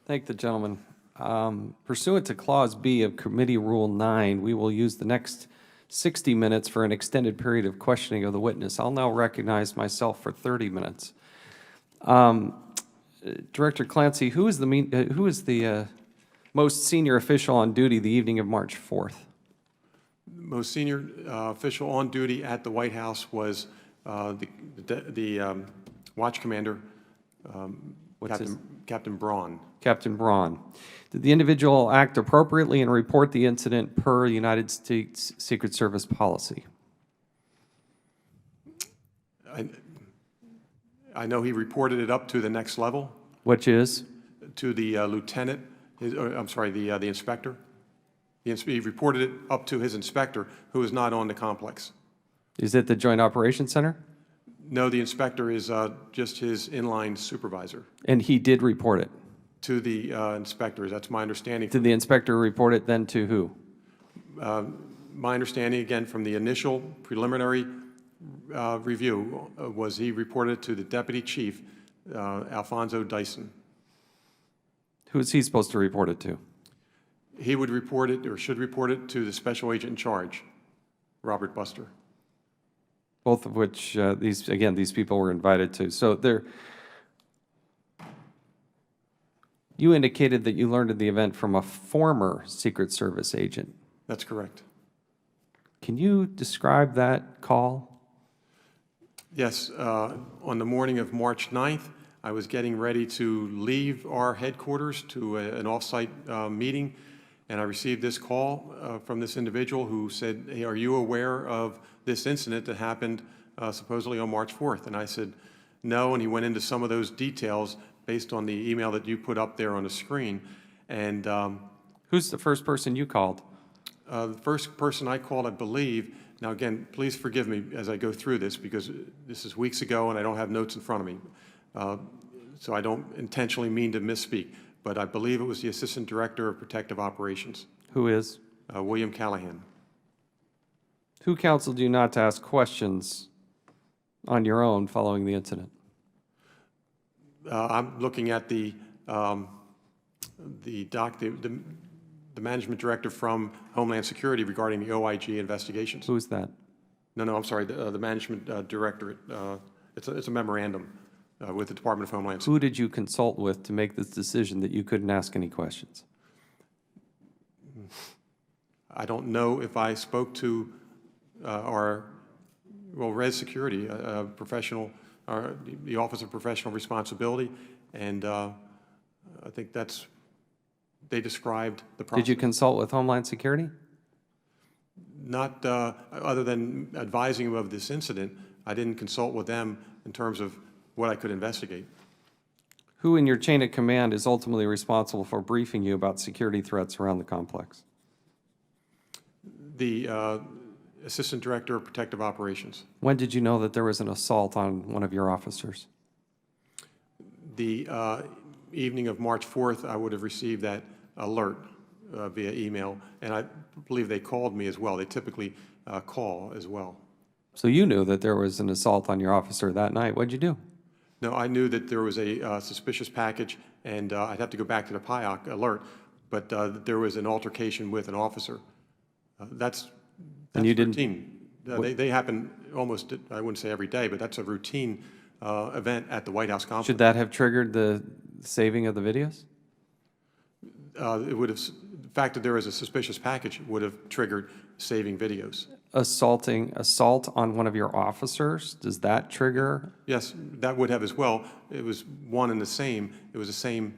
Thank the gentleman. Pursuant to Clause B of Committee Rule 9, we will use the next 60 minutes for an extended period of questioning of the witness. I'll now recognize myself for 30 minutes. Director Clancy, who is the most senior official on duty the evening of March 4th? Most senior official on duty at the White House was the watch commander, Captain Braun. Captain Braun. Did the individual act appropriately and report the incident per United States Secret Service policy? I know he reported it up to the next level. Which is? To the lieutenant, the inspector. He reported it up to his inspector, who is not on the complex. Is it the Joint Operations Center? No, the inspector is just his inline supervisor. And he did report it? To the inspectors, that's my understanding. Did the inspector report it then to who? My understanding, again, from the initial preliminary review, was he reported to the deputy chief, Alfonso Dyson. Who is he supposed to report it to? He would report it, or should report it, to the special agent in charge, Robert Buster. Both of which, these people were invited to. So you indicated that you learned of the event from a former Secret Service agent. That's correct. Can you describe that call? Yes. On the morning of March 9th, I was getting ready to leave our headquarters to an off-site meeting, and I received this call from this individual who said, "Hey, are you aware of this incident that happened supposedly on March 4th?" And I said, "No," and he went into some of those details based on the email that you put up there on the screen. And who's the first person you called? The first person I called, I believe, now again, please forgive me as I go through this because this is weeks ago and I don't have notes in front of me. So I don't intentionally mean to misspeak, but I believe it was the Assistant Director of Protective Operations. Who is? William Callahan. Who counseled you not to ask questions on your own following the incident? I'm looking at the management director from Homeland Security regarding the OIG investigations. Who is that? No, I'm sorry, the management directorate. It's a memorandum with the Department of Homeland Security. Who did you consult with to make this decision that you couldn't ask any questions? I don't know if I spoke to Res Security, professional, the Office of Professional Responsibility, and I think they described the process. Did you consult with Homeland Security? Not other than advising them of this incident. I didn't consult with them in terms of what I could investigate. Who in your chain of command is ultimately responsible for briefing you about security threats around the complex? The Assistant Director of Protective Operations. When did you know that there was an assault on one of your officers? The evening of March 4th, I would have received that alert via email, and I believe they called me as well. They typically call as well. So you knew that there was an assault on your officer that night. What'd you do? No, I knew that there was a suspicious package, and I'd have to go back to the PIOC alert, but there was an altercation with an officer. That's and you routine. They happen almost, I wouldn't say every day, but that's a routine event at the White House complex. Should that have triggered the saving of the videos? It would have, the fact that there was a suspicious package would have triggered saving videos. Assault on one of your officers, does that trigger? Yes, that would have as well. It was one and the same. It was the same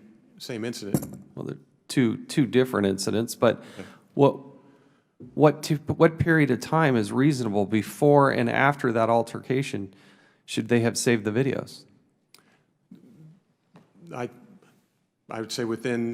incident. Well, they're two different incidents, but what period of time is reasonable before and after that altercation should they have saved the videos? I would say within,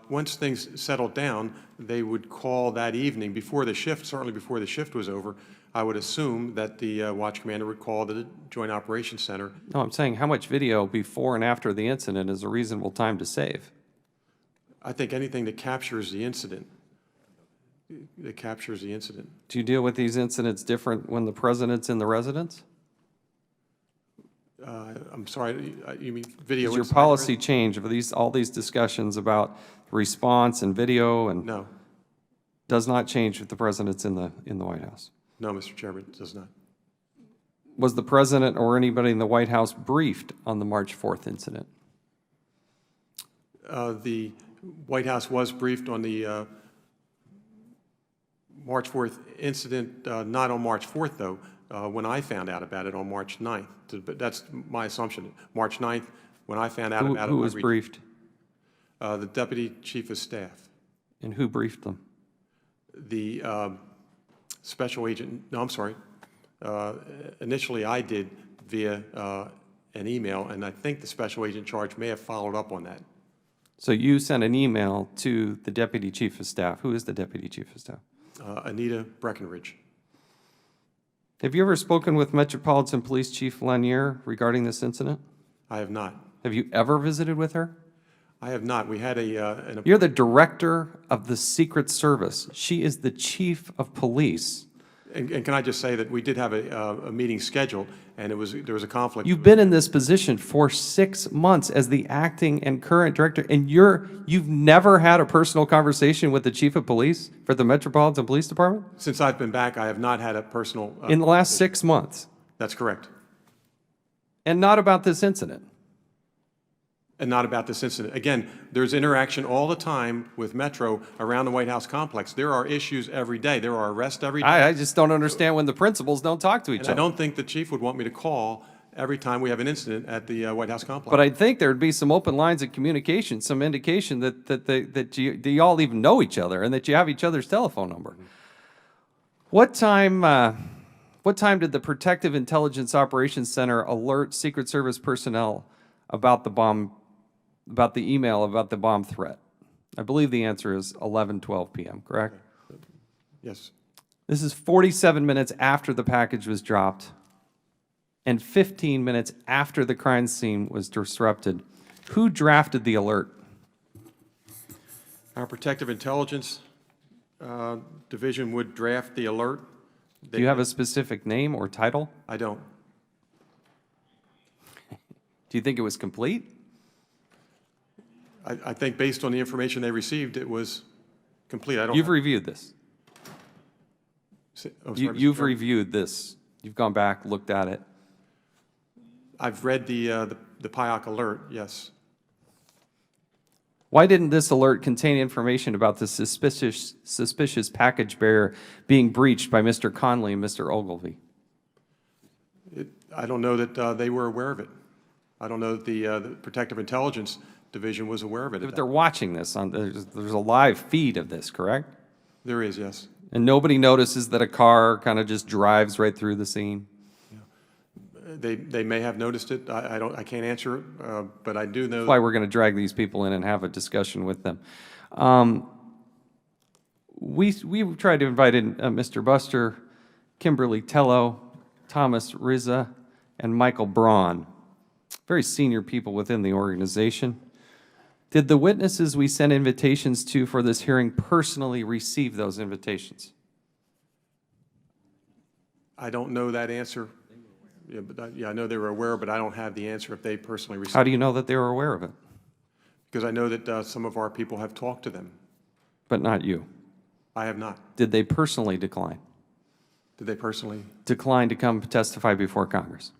once things settled down, they would call that evening before the shift, certainly before the shift was over. I would assume that the watch commander would call the Joint Operations Center. No, I'm saying how much video before and after the incident is a reasonable time to save? I think anything that captures the incident. That captures the incident. Do you deal with these incidents different when the president's in the residence? I'm sorry, you mean video? Does your inside policy change of all these discussions about response and video and No, does not change if the president's in the White House? no, Mr. Chairman, it does not. Was the president or anybody in the White House briefed on the March 4th incident? The White House was briefed on the March 4th incident, not on March 4th, though, when I found out about it on March 9th. But that's my assumption. March 9th, when I found out about it. Who was briefed? The Deputy Chief of Staff. And who briefed them? The special agent, no, I'm sorry. Initially, I did via an email, and I think the special agent in charge may have followed up on that. So you sent an email to the Deputy Chief of Staff. Who is the Deputy Chief of Staff? Anita Breckenridge. Have you ever spoken with Metropolitan Police Chief Lanier regarding this incident? I have not. Have you ever visited with her? I have not. We had a You're the director of the Secret Service. She is the chief of police. and can I just say that we did have a meeting scheduled, and there was a conflict. You've been in this position for 6 months as the acting and current director, and you've never had a personal conversation with the chief of police for the Metropolitan Police Department? Since I've been back, I have not had a personal. In the last 6 months? That's correct. And not about this incident? And not about this incident. Again, there's interaction all the time with Metro around the White House complex. There are issues every day. There are arrests every day. I just don't understand when the principals don't talk to each And I other. don't think the chief would want me to call every time we have an incident at the White House complex. But I think there'd be some open lines of communication, some indication that you all even know each other and that you have each other's telephone number. What time did the Protective Intelligence Operations Center alert Secret Service personnel about the bomb, about the email about the bomb threat? I believe the answer is 11:12 p.m., correct? Yes. This is 47 minutes after the package was dropped and 15 minutes after the crime scene was disrupted. Who drafted the alert? Our Protective Intelligence Division would draft the alert. Do you have a specific name or title? I don't. Do you think it was complete? I think based on the information they received, it was complete. I don't. You've reviewed this. Oh, sorry, Mr. You've Chairman. reviewed this. You've gone back, looked at it. I've read the PIOC alert, yes. Why didn't this alert contain information about the suspicious package bearer being breached by Mr. Conley and Mr. Ogilvy? I don't know that they were aware of it. I don't know that the Protective Intelligence Division was aware of it. But they're watching this. There's a live feed of this, correct? There is, yes. And nobody notices that a car kind of just drives right through the scene? They may have noticed it. I can't answer it, but I do know. That's why we're going to drag these people in and have a discussion with them. We tried to invite in Mr. Buster, Kimberly Tello, Thomas Rizza, and Michael Braun, very senior people within the organization. Did the witnesses we sent invitations to for this hearing personally receive those invitations? I don't know that answer. Yeah, but I know they were aware, but I don't have the answer if they personally received. How do you know that they were aware of it? Because I know that some of our people have talked to them. But not you. I have not. Did they personally decline? Did they personally? Decline to come testify before Congress?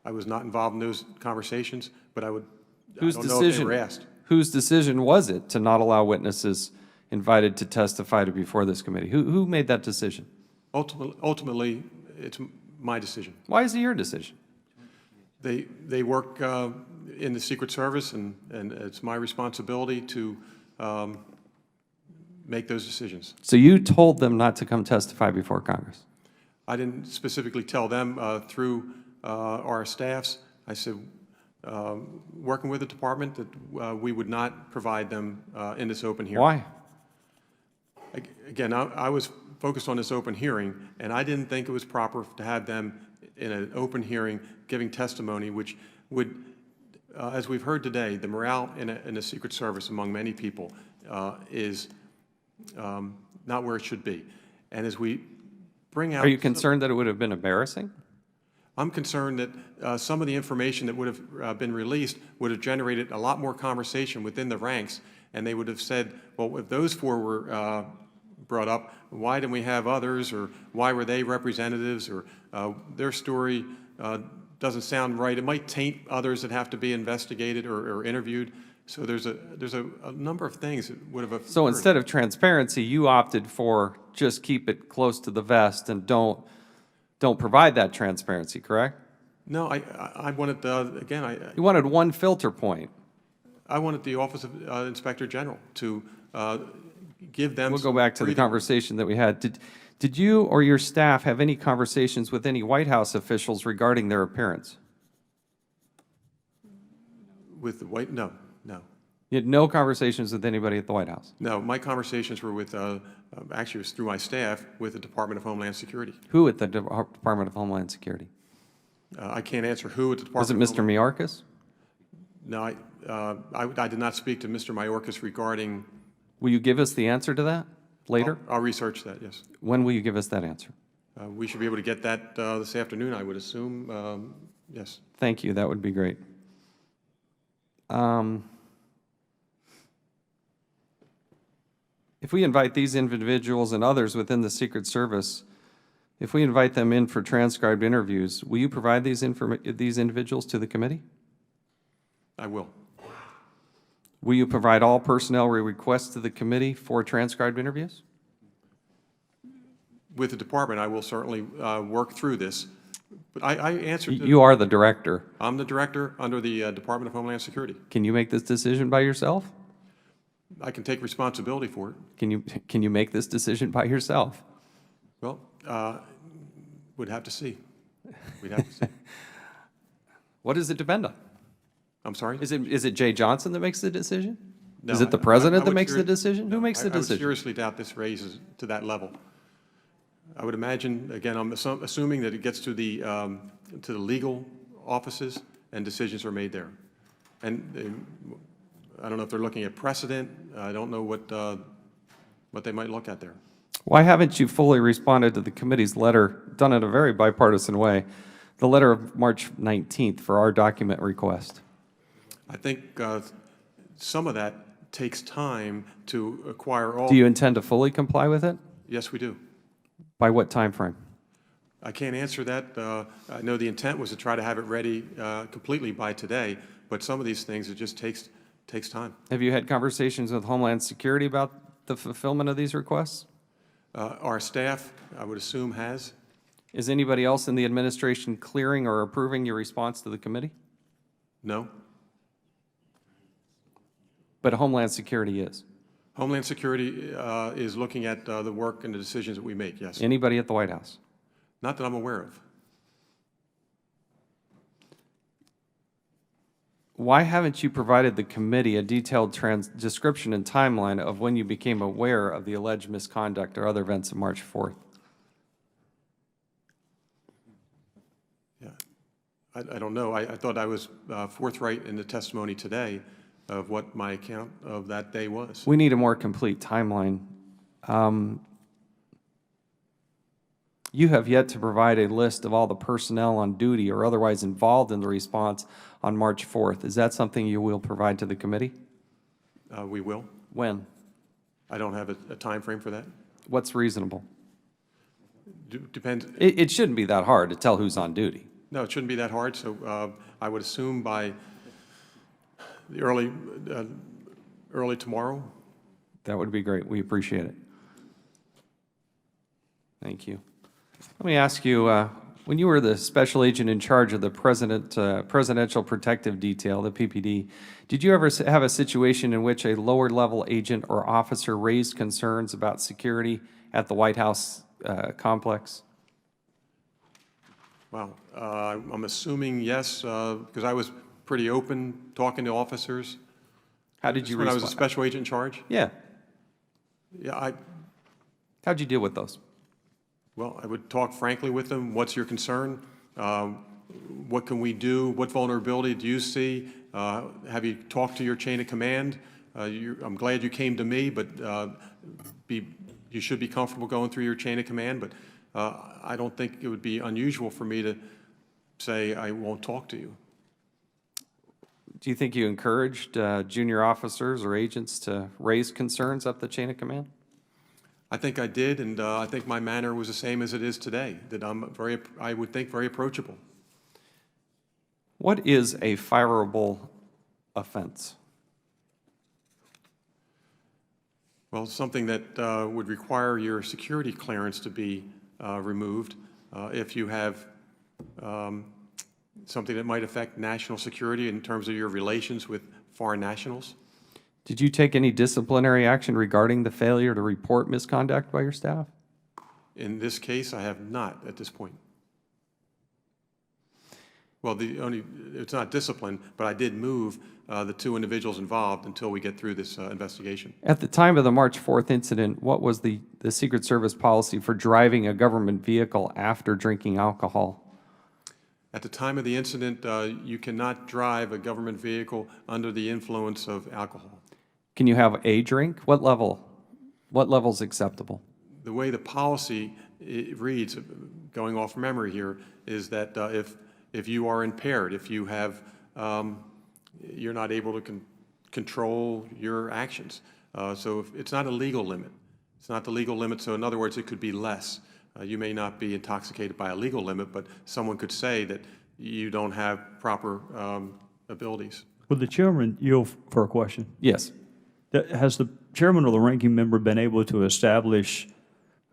I was not involved in those conversations, but I don't Whose know if they decision? were asked. Whose decision was it to not allow witnesses invited to testify before this committee? Who made that decision? Ultimately, it's my decision. Why is it your decision? They work in the Secret Service, and it's my responsibility to make those decisions. So you told them not to come testify before Congress? I didn't specifically tell them through our staffs. I said, working with the department, that we would not provide them in this open hearing. Why? Again, I was focused on this open hearing, and I didn't think it was proper to have them in an open hearing giving testimony, which would, as we've heard today, the morale in the Secret Service among many people is not where it should be. And as we bring out... Are you concerned that it would have been embarrassing? I'm concerned that some of the information that would have been released would have generated a lot more conversation within the ranks, and they would have said, well, if those four were brought up, why didn't we have others, or why were they representatives, or their story doesn't sound right. It might taint others that have to be investigated or interviewed. So there's a number of things that would have occurred. So instead of transparency, you opted for just keep it close to the vest and don't provide that transparency, correct? No, I wanted, again, You wanted one filter point. I wanted the Office of Inspector General to give them. We'll go back to the conversation that we had. Did you or your staff have any conversations with any White House officials regarding their appearance? With the White, no. You had no conversations with anybody at the White House? No, my conversations were with, actually it was through my staff with the Department of Homeland Security. Who at the Department of Homeland Security? I can't answer who at the Department. Was it Mr. Mayorkas? No, I did not speak to Mr. Mayorkas regarding. Will you give us the answer to that later? I'll research that, yes. When will you give us that answer? We should be able to get that this afternoon, I would assume, yes. Thank you, that would be great. If we invite these individuals and others within the Secret Service, if we invite them in for transcribed interviews, will you provide these individuals to the committee? I will. Will you provide all personnel requests to the committee for transcribed interviews? With the department, I will certainly work through this. But I answered. You are the director. I'm the director under the Department of Homeland Security. Can you make this decision by yourself? I can take responsibility for it. Can you make this decision by yourself? Well, we'd have to see. We'd have to see. What does it depend on? I'm sorry? Is it Jay Johnson that makes the decision? No, Is it the I president that would makes the seri- decision? Who no, makes the I would decision? seriously doubt this raises to that level. I would imagine, again, I'm assuming that it gets to the legal offices and decisions are made there. And I don't know if they're looking at precedent. I don't know what they might look at there. Why haven't you fully responded to the committee's letter, done in a very bipartisan way, the letter of March 19th for our document request? I think some of that takes time to acquire all. Do you intend to fully comply with it? Yes, we do. By what time frame? I can't answer that. I know the intent was to try to have it ready completely by today, but some of these things, it just takes time. Have you had conversations with Homeland Security about the fulfillment of these requests? Our staff, I would assume, has. Is anybody else in the administration clearing or approving your response to the committee? No. But Homeland Security is. Homeland Security is looking at the work and the decisions that we make, yes. Anybody at the White House? Not that I'm aware of. Why haven't you provided the committee a detailed description and timeline of when you became aware of the alleged misconduct or other events of March 4th? Yeah, I don't know. I thought I was forthright in the testimony today of what my account of that day was. We need a more complete timeline. You have yet to provide a list of all the personnel on duty or otherwise involved in the response on March 4th. Is that something you will provide to the committee? We will. When? I don't have a time frame for that. What's reasonable? Depends. It shouldn't be that hard to tell who's on duty. No, it shouldn't be that hard. So I would assume by the early tomorrow. That would be great. We appreciate it. Thank you. Let me ask you, when you were the special agent in charge of the Presidential Protective Detail, the PPD, did you ever have a situation in which a lower level agent or officer raised concerns about security at the White House complex? Wow. I'm assuming yes, because I was pretty open talking to officers. How did you When respond? I was a special agent in charge? Yeah. Yeah, How'd you deal with those? well, I would talk frankly with them. What's your concern? What can we do? What vulnerability do you see? Have you talked to your chain of command? I'm glad you came to me, but you should be comfortable going through your chain of command. But I don't think it would be unusual for me to say, I won't talk to you. Do you think you encouraged junior officers or agents to raise concerns up the chain of command? I think I did, and I think my manner was the same as it is today, that I would think, very approachable. What is a fireable offense? Well, something that would require your security clearance to be removed if you have something that might affect national security in terms of your relations with foreign nationals. Did you take any disciplinary action regarding the failure to report misconduct by your staff? In this case, I have not at this point. Well, it's not discipline, but I did move the two individuals involved until we get through this investigation. At the time of the March 4th incident, what was the Secret Service policy for driving a government vehicle after drinking alcohol? At the time of the incident, you cannot drive a government vehicle under the influence of alcohol. Can you have a drink? What level? What level is acceptable? The way the policy reads, going off memory here, is that if you are impaired, if you have, you're not able to control your actions. So it's not a legal limit. It's not the legal limit. So in other words, it could be less. You may not be intoxicated by a legal limit, but someone could say that you don't have proper abilities. Would the chairman yield for a question? Yes. Has the chairman or the ranking member been able to establish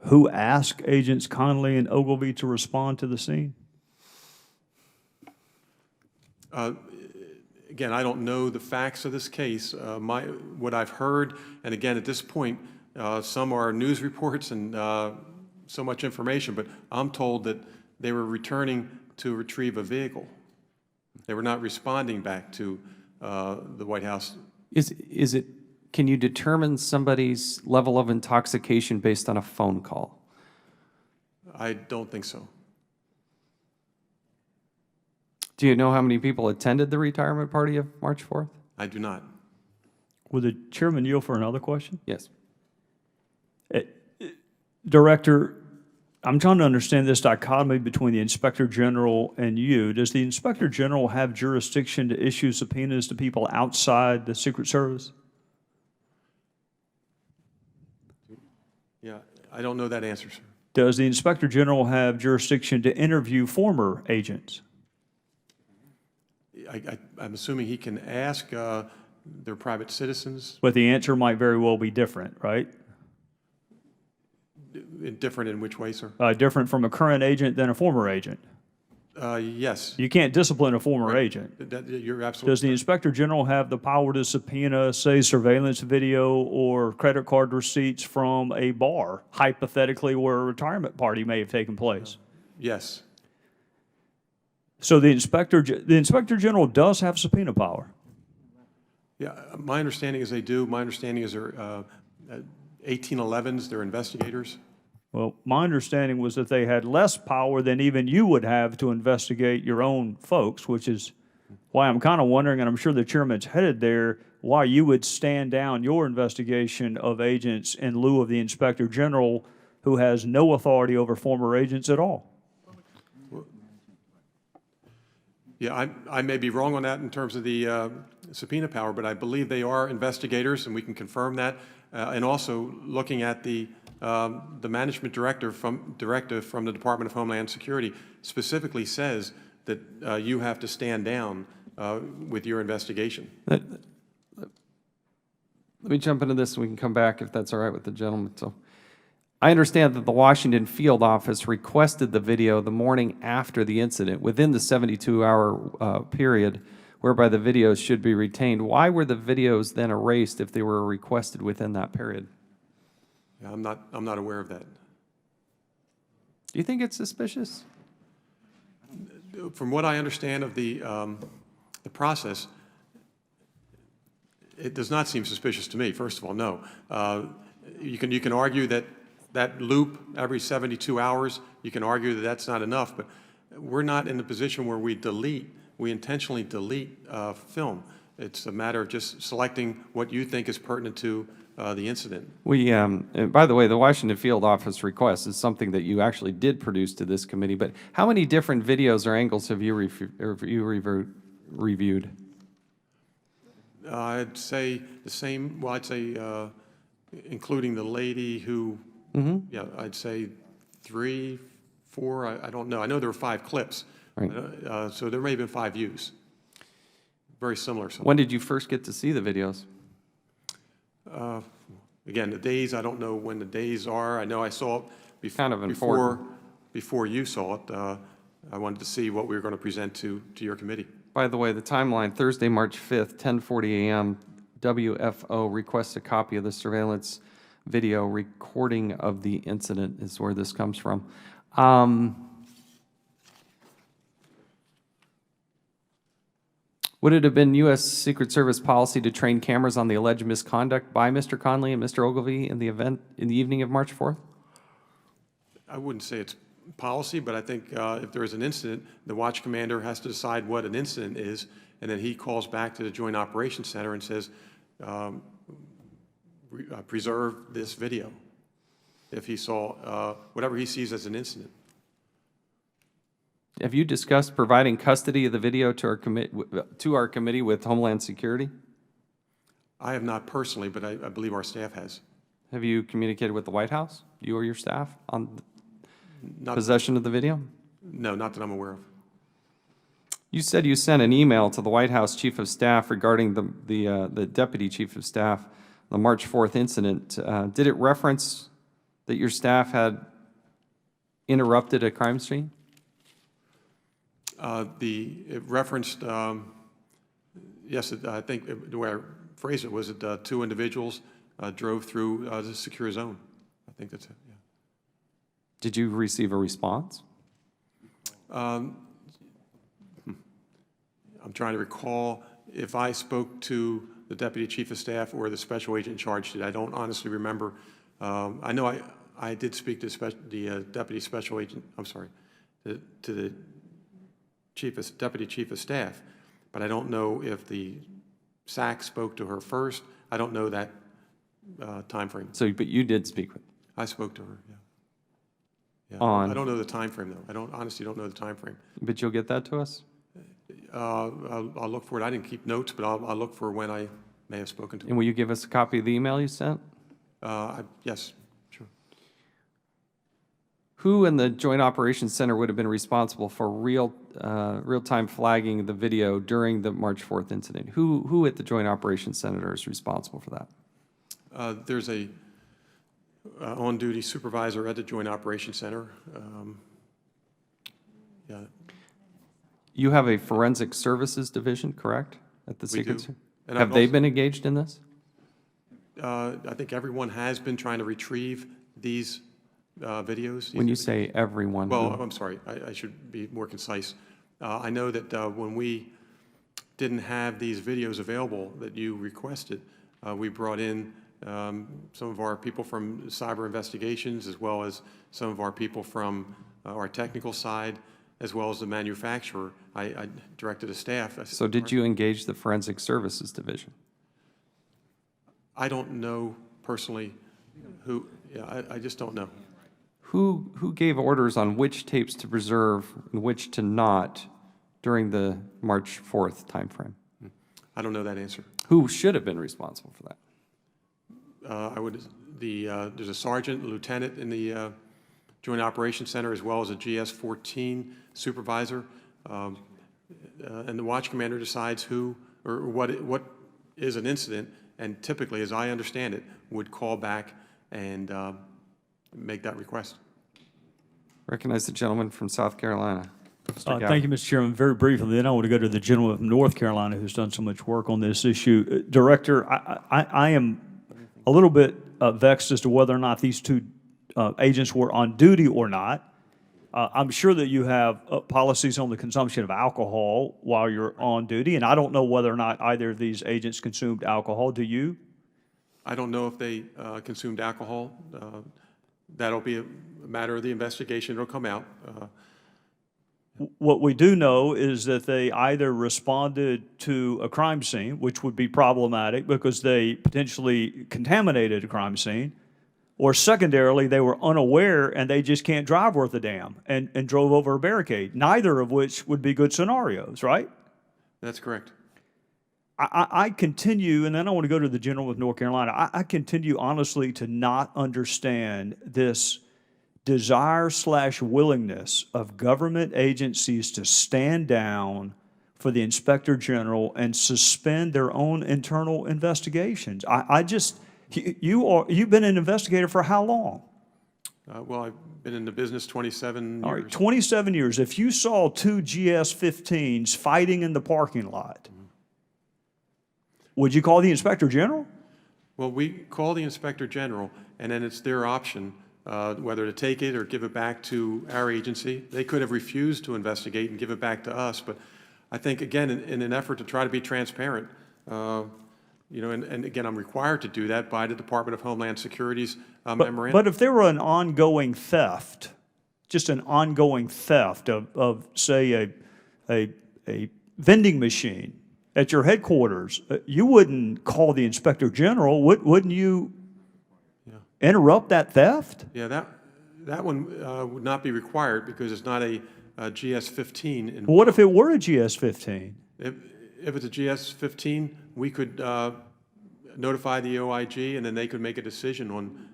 who asked Agents Conley and Ogilvy to respond to the scene? Again, I don't know the facts of this case. What I've heard, and again, at this point, some are news reports and so much information, but I'm told that they were returning to retrieve a vehicle. They were not responding back to the White House. Can you determine somebody's level of intoxication based on a phone call? I don't think so. Do you know how many people attended the retirement party of March 4th? I do not. Would the chairman yield for another question? Yes. Director, I'm trying to understand this dichotomy between the Inspector General and you. Does the Inspector General have jurisdiction to issue subpoenas to people outside the Secret Service? Yeah, I don't know that answer, sir. Does the Inspector General have jurisdiction to interview former agents? I'm assuming he can ask their private citizens. But the answer might very well be different, right? Different in which way, sir? Different from a current agent than a former agent. Yes. You can't discipline a former agent. You're absolutely Does the Inspector General have the power to subpoena, say, surveillance video or credit card receipts from a bar, hypothetically, where a retirement party may have taken place? Yes. So the Inspector General does have subpoena power. Yeah, my understanding is they do. My understanding is they're 1811s, they're investigators. Well, my understanding was that they had less power than even you would have to investigate your own folks, which is why I'm kind of wondering, and I'm sure the chairman's headed there, why you would stand down your investigation of agents in lieu of the Inspector General, who has no authority over former agents at all. Yeah, I may be wrong on that in terms of the subpoena power, but I believe they are investigators, and we can confirm that. And also looking at the management directive from the Department of Homeland Security specifically says that you have to stand down with your investigation. Let me jump into this and we can come back if that's all right with the gentleman. So I understand that the Washington field office requested the video the morning after the incident within the 72-hour period whereby the videos should be retained. Why were the videos then erased if they were requested within that period? Yeah, I'm not aware of that. Do you think it's suspicious? From what I understand of the process, it does not seem suspicious to me. First of all, no. You can argue that loop every 72 hours. You can argue that that's not enough, but we're not in the position where we intentionally delete film. It's a matter of just selecting what you think is pertinent to the incident. And by the way, the Washington field office request is something that you actually did produce to this committee, but how many different videos or angles have you reviewed? I'd say the same, well, I'd say including the lady who, yeah, I'd say 3, 4, I don't know. I know there were 5 clips, Right. so there may have been 5 views. Very similar. When did you first get to see the videos? Again, the days, I don't know when the days are. I know I saw it Kind of important. before you saw it. I wanted to see what we were going to present to your committee. By the way, the timeline, Thursday, March 5th, 10:40 a.m., WFO requests a copy of the surveillance video recording of the incident is where this comes from. Would it have been U.S. Secret Service policy to train cameras on the alleged misconduct by Mr. Conley and Mr. Ogilvy in the event in the evening of March 4th? I wouldn't say it's policy, but I think if there is an incident, the watch commander has to decide what an incident is, and then he calls back to the Joint Operations Center and says, preserve this video if he saw whatever he sees as an incident. Have you discussed providing custody of the video to our committee with Homeland Security? I have not personally, but I believe our staff has. Have you communicated with the White House, you or your staff, on Not, possession of the video? no, not that I'm aware of. You said you sent an email to the White House Chief of Staff regarding the Deputy Chief of Staff, the March 4th incident. Did it reference that your staff had interrupted a crime scene? It referenced, yes, I think the way I phrased it was that 2 individuals drove through the secure zone. I think that's it, yeah. Did you receive a response? I'm trying to recall if I spoke to the Deputy Chief of Staff or the Special Agent in charge. I don't honestly remember. I know I did speak to the Deputy Special Agent, I'm sorry, to the Deputy Chief of Staff, but I don't know if the SAC spoke to her first. I don't know that time frame. So, but you did speak with I spoke to her, yeah. Yeah. On- I don't know the time frame, though. I honestly don't know the time frame. but you'll get that to us? I'll look for it. I didn't keep notes, but I'll look for when I may have spoken to her. And will you give us a copy of the email you sent? Yes, sure. Who in the Joint Operations Center would have been responsible for real-time flagging the video during the March 4th incident? Who at the Joint Operations Center is responsible for that? There's a on-duty supervisor at the Joint Operations Center. Yeah, You have a forensic services division, correct? At the We Secret do. Service? And Have I've they also- been engaged in this? I think everyone has been trying to retrieve these videos. When you say everyone, Well, who? I'm sorry, I should be more concise. I know that when we didn't have these videos available that you requested, we brought in some of our people from cyber investigations, as well as some of our people from our technical side, as well as the manufacturer. I directed a staff. I said, So did you engage the forensic services division? I don't know personally who, yeah, I just don't know. Who gave orders on which tapes to preserve and which to not during the March 4th timeframe? I don't know that answer. Who should have been responsible for that? There's a sergeant, lieutenant in the Joint Operations Center, as well as a GS-14 supervisor. And the watch commander decides who or what is an incident, and typically, as I understand it, would call back and make that request. Recognize the gentleman from South Carolina. Mr. Gow. Thank you, Mr. Chairman. Very briefly, then I want to go to the gentleman from North Carolina who's done so much work on this issue. Director, I am a little bit vexed as to whether or not these 2 agents were on duty or not. I'm sure that you have policies on the consumption of alcohol while you're on duty, and I don't know whether or not either of these agents consumed alcohol. Do you? I don't know if they consumed alcohol. That'll be a matter of the investigation. It'll come out. What we do know is that they either responded to a crime scene, which would be problematic because they potentially contaminated a crime scene, or secondarily, they were unaware and they just can't drive worth a damn and drove over a barricade, neither of which would be good scenarios, right? That's correct. I continue, and then I want to go to the general of North Carolina. I continue honestly to not understand this desire/willingness of government agencies to stand down for the inspector general and suspend their own internal investigations. You've been an investigator for how long? Well, I've been in the business 27 All years. right, 27 years. If you saw two GS-15s fighting in the parking lot, would you call the inspector general? Well, we call the inspector general, and then it's their option whether to take it or give it back to our agency. They could have refused to investigate and give it back to us, but I think, again, in an effort to try to be transparent, and again, I'm required to do that by the Department of Homeland Security's memorandum. But if there were an ongoing theft, just an ongoing theft of say, a vending machine at your headquarters, you wouldn't call the inspector general, wouldn't you interrupt that theft? Yeah, that one would not be required because it's not a GS-15. What if it were a GS-15? If it's a GS-15, we could notify the OIG, and then they could make a decision on.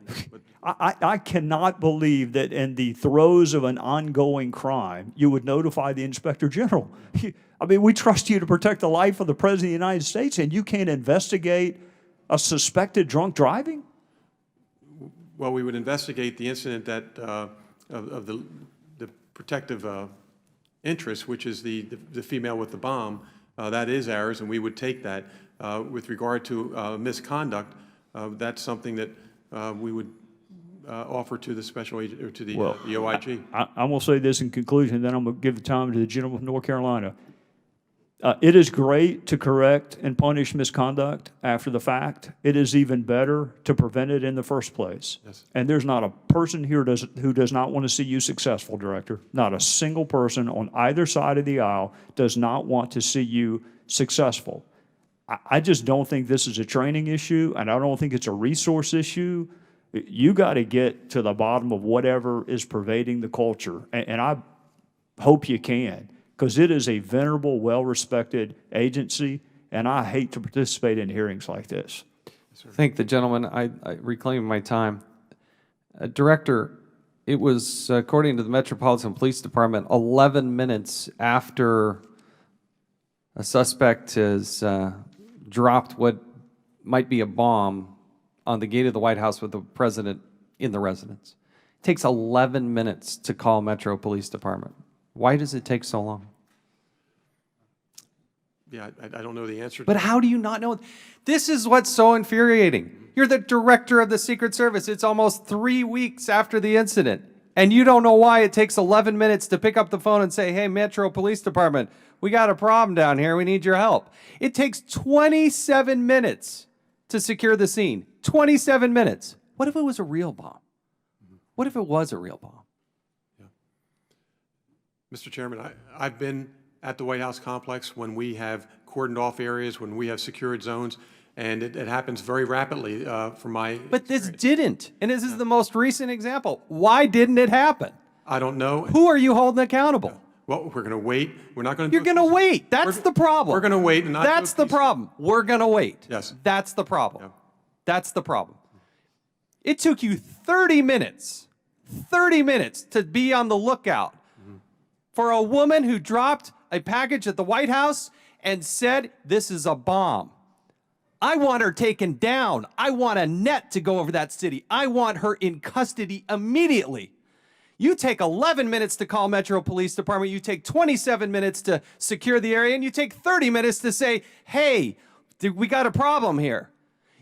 I cannot believe that in the throes of an ongoing crime, you would notify the inspector general. I mean, we trust you to protect the life of the President of the United States, and you can't investigate a suspected drunk driving? Well, we would investigate the incident that of the protective interest, which is the female with the bomb. That is ours, and we would take that. With regard to misconduct, that's something that we would offer to the special agent or to the OIG. I'm going to say this in conclusion, then I'm going to give the time to the gentleman from North Carolina. It is great to correct and punish misconduct after the fact. It is even better to prevent it in the first place. Yes. And there's not a person here who does not want to see you successful, Director. Not a single person on either side of the aisle does not want to see you successful. I just don't think this is a training issue, and I don't think it's a resource issue. You got to get to the bottom of whatever is pervading the culture, and I hope you can, because it is a venerable, well-respected agency, and I hate to participate in hearings like this. Thank the gentleman. I reclaim my time. Director, it was, according to the Metropolitan Police Department, 11 minutes after a suspect has dropped what might be a bomb on the gate of the White House with the president in the residence. It takes 11 minutes to call Metro Police Department. Why does it take so long? Yeah, I don't know the answer. But how do you not know? This is what's so infuriating. You're the director of the Secret Service. It's almost 3 weeks after the incident, and you don't know why it takes 11 minutes to pick up the phone and say, hey, Metro Police Department, we got a problem down here. We need your help. It takes 27 minutes to secure the scene. 27 minutes. What if it was a real bomb? What if it was a real bomb? Yeah. Mr. Chairman, I've been at the White House complex when we have cordoned off areas, when we have secured zones, and it happens very rapidly from my But this didn't, and this is the most recent example. Why didn't it happen? I don't know. Who are you holding accountable? Well, we're going to wait. We're not going to. You're going to wait. That's the problem. We're going to wait and not. That's the problem. We're going to wait. Yes. That's the problem. Yeah. That's the problem. It took you 30 minutes to be on the lookout for a woman who dropped a package at the White House and said, this is a bomb. I want her taken down. I want a net to go over that city. I want her in custody immediately. You take 11 minutes to call Metro Police Department. You take 27 minutes to secure the area, and you take 30 minutes to say, hey, we got a problem here.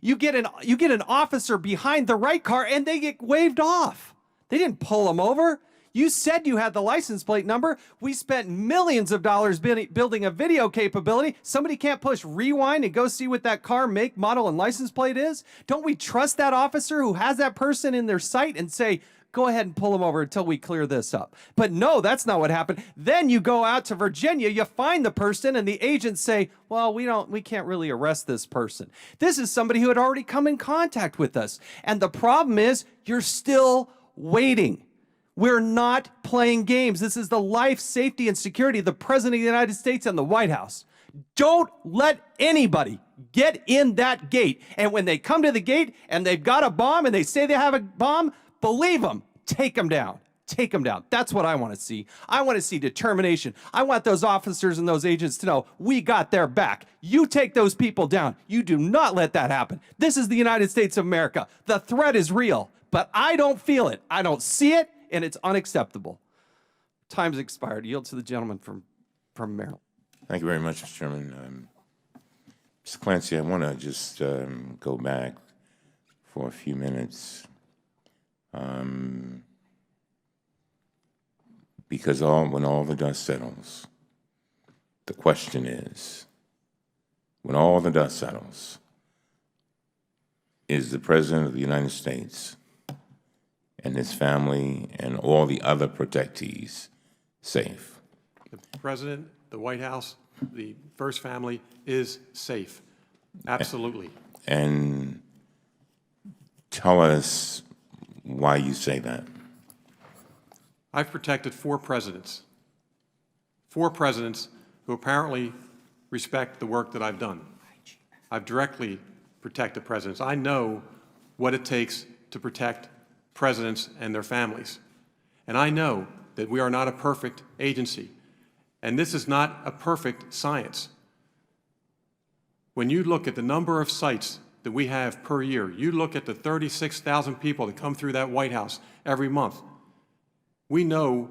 You get an officer behind the right car, and they get waved off. They didn't pull them over. You said you had the license plate number. We spent millions of dollars building a video capability. Somebody can't push rewind and go see what that car make, model, and license plate is? Don't we trust that officer who has that person in their sight and say, go ahead and pull them over until we clear this up. But no, that's not what happened. Then you go out to Virginia, you find the person, and the agents say, well, we can't really arrest this person. This is somebody who had already come in contact with us. And the problem is, you're still waiting. We're not playing games. This is the life, safety, and security of the President of the United States and the White House. Don't let anybody get in that gate. And when they come to the gate and they've got a bomb and they say they have a bomb, believe them. Take them down. Take them down. That's what I want to see. I want to see determination. I want those officers and those agents to know we got their back. You take those people down. You do not let that happen. This is the United States of America. The threat is real, but I don't feel it. I don't see it, and it's unacceptable. Time's expired. Yield to the gentleman from Maryland. Thank you very much, Mr. Chairman. Mr. Clancy, I want to just go back for a few minutes. Because when all the dust settles, the question is, when all the dust settles, is the President of the United States and his family and all the other protectees safe? The President, the White House, the First Family is safe. Absolutely. And tell us why you say that. I've protected 4 presidents. 4 presidents who apparently respect the work that I've done. I've directly protected presidents. I know what it takes to protect presidents and their families. And I know that we are not a perfect agency. And this is not a perfect science. When you look at the number of sites that we have per year, you look at the 36,000 people that come through that White House every month, we know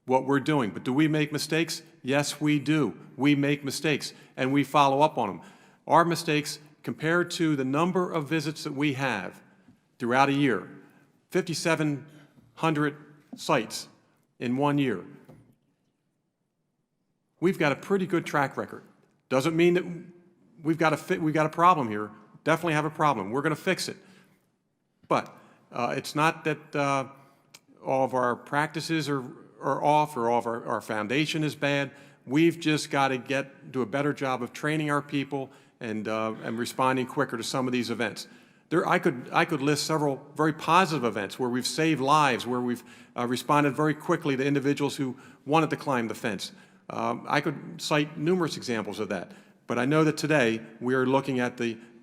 what we're doing. But do we make mistakes? Yes, we do. We make mistakes, and we follow up on them. Our mistakes, compared to the number of visits that we have throughout a year, 5,700 sites in 1 year, we've got a pretty good track record. Doesn't mean that we've got a problem here. Definitely have a problem. We're going to fix it. But it's not that all of our practices are off or all of our foundation is bad. We've just got to do a better job of training our people and responding quicker to some of these events. I could list several very positive events where we've saved lives, where we've responded very quickly to individuals who wanted to climb the fence. I could cite numerous examples of that. But I know that today we are looking at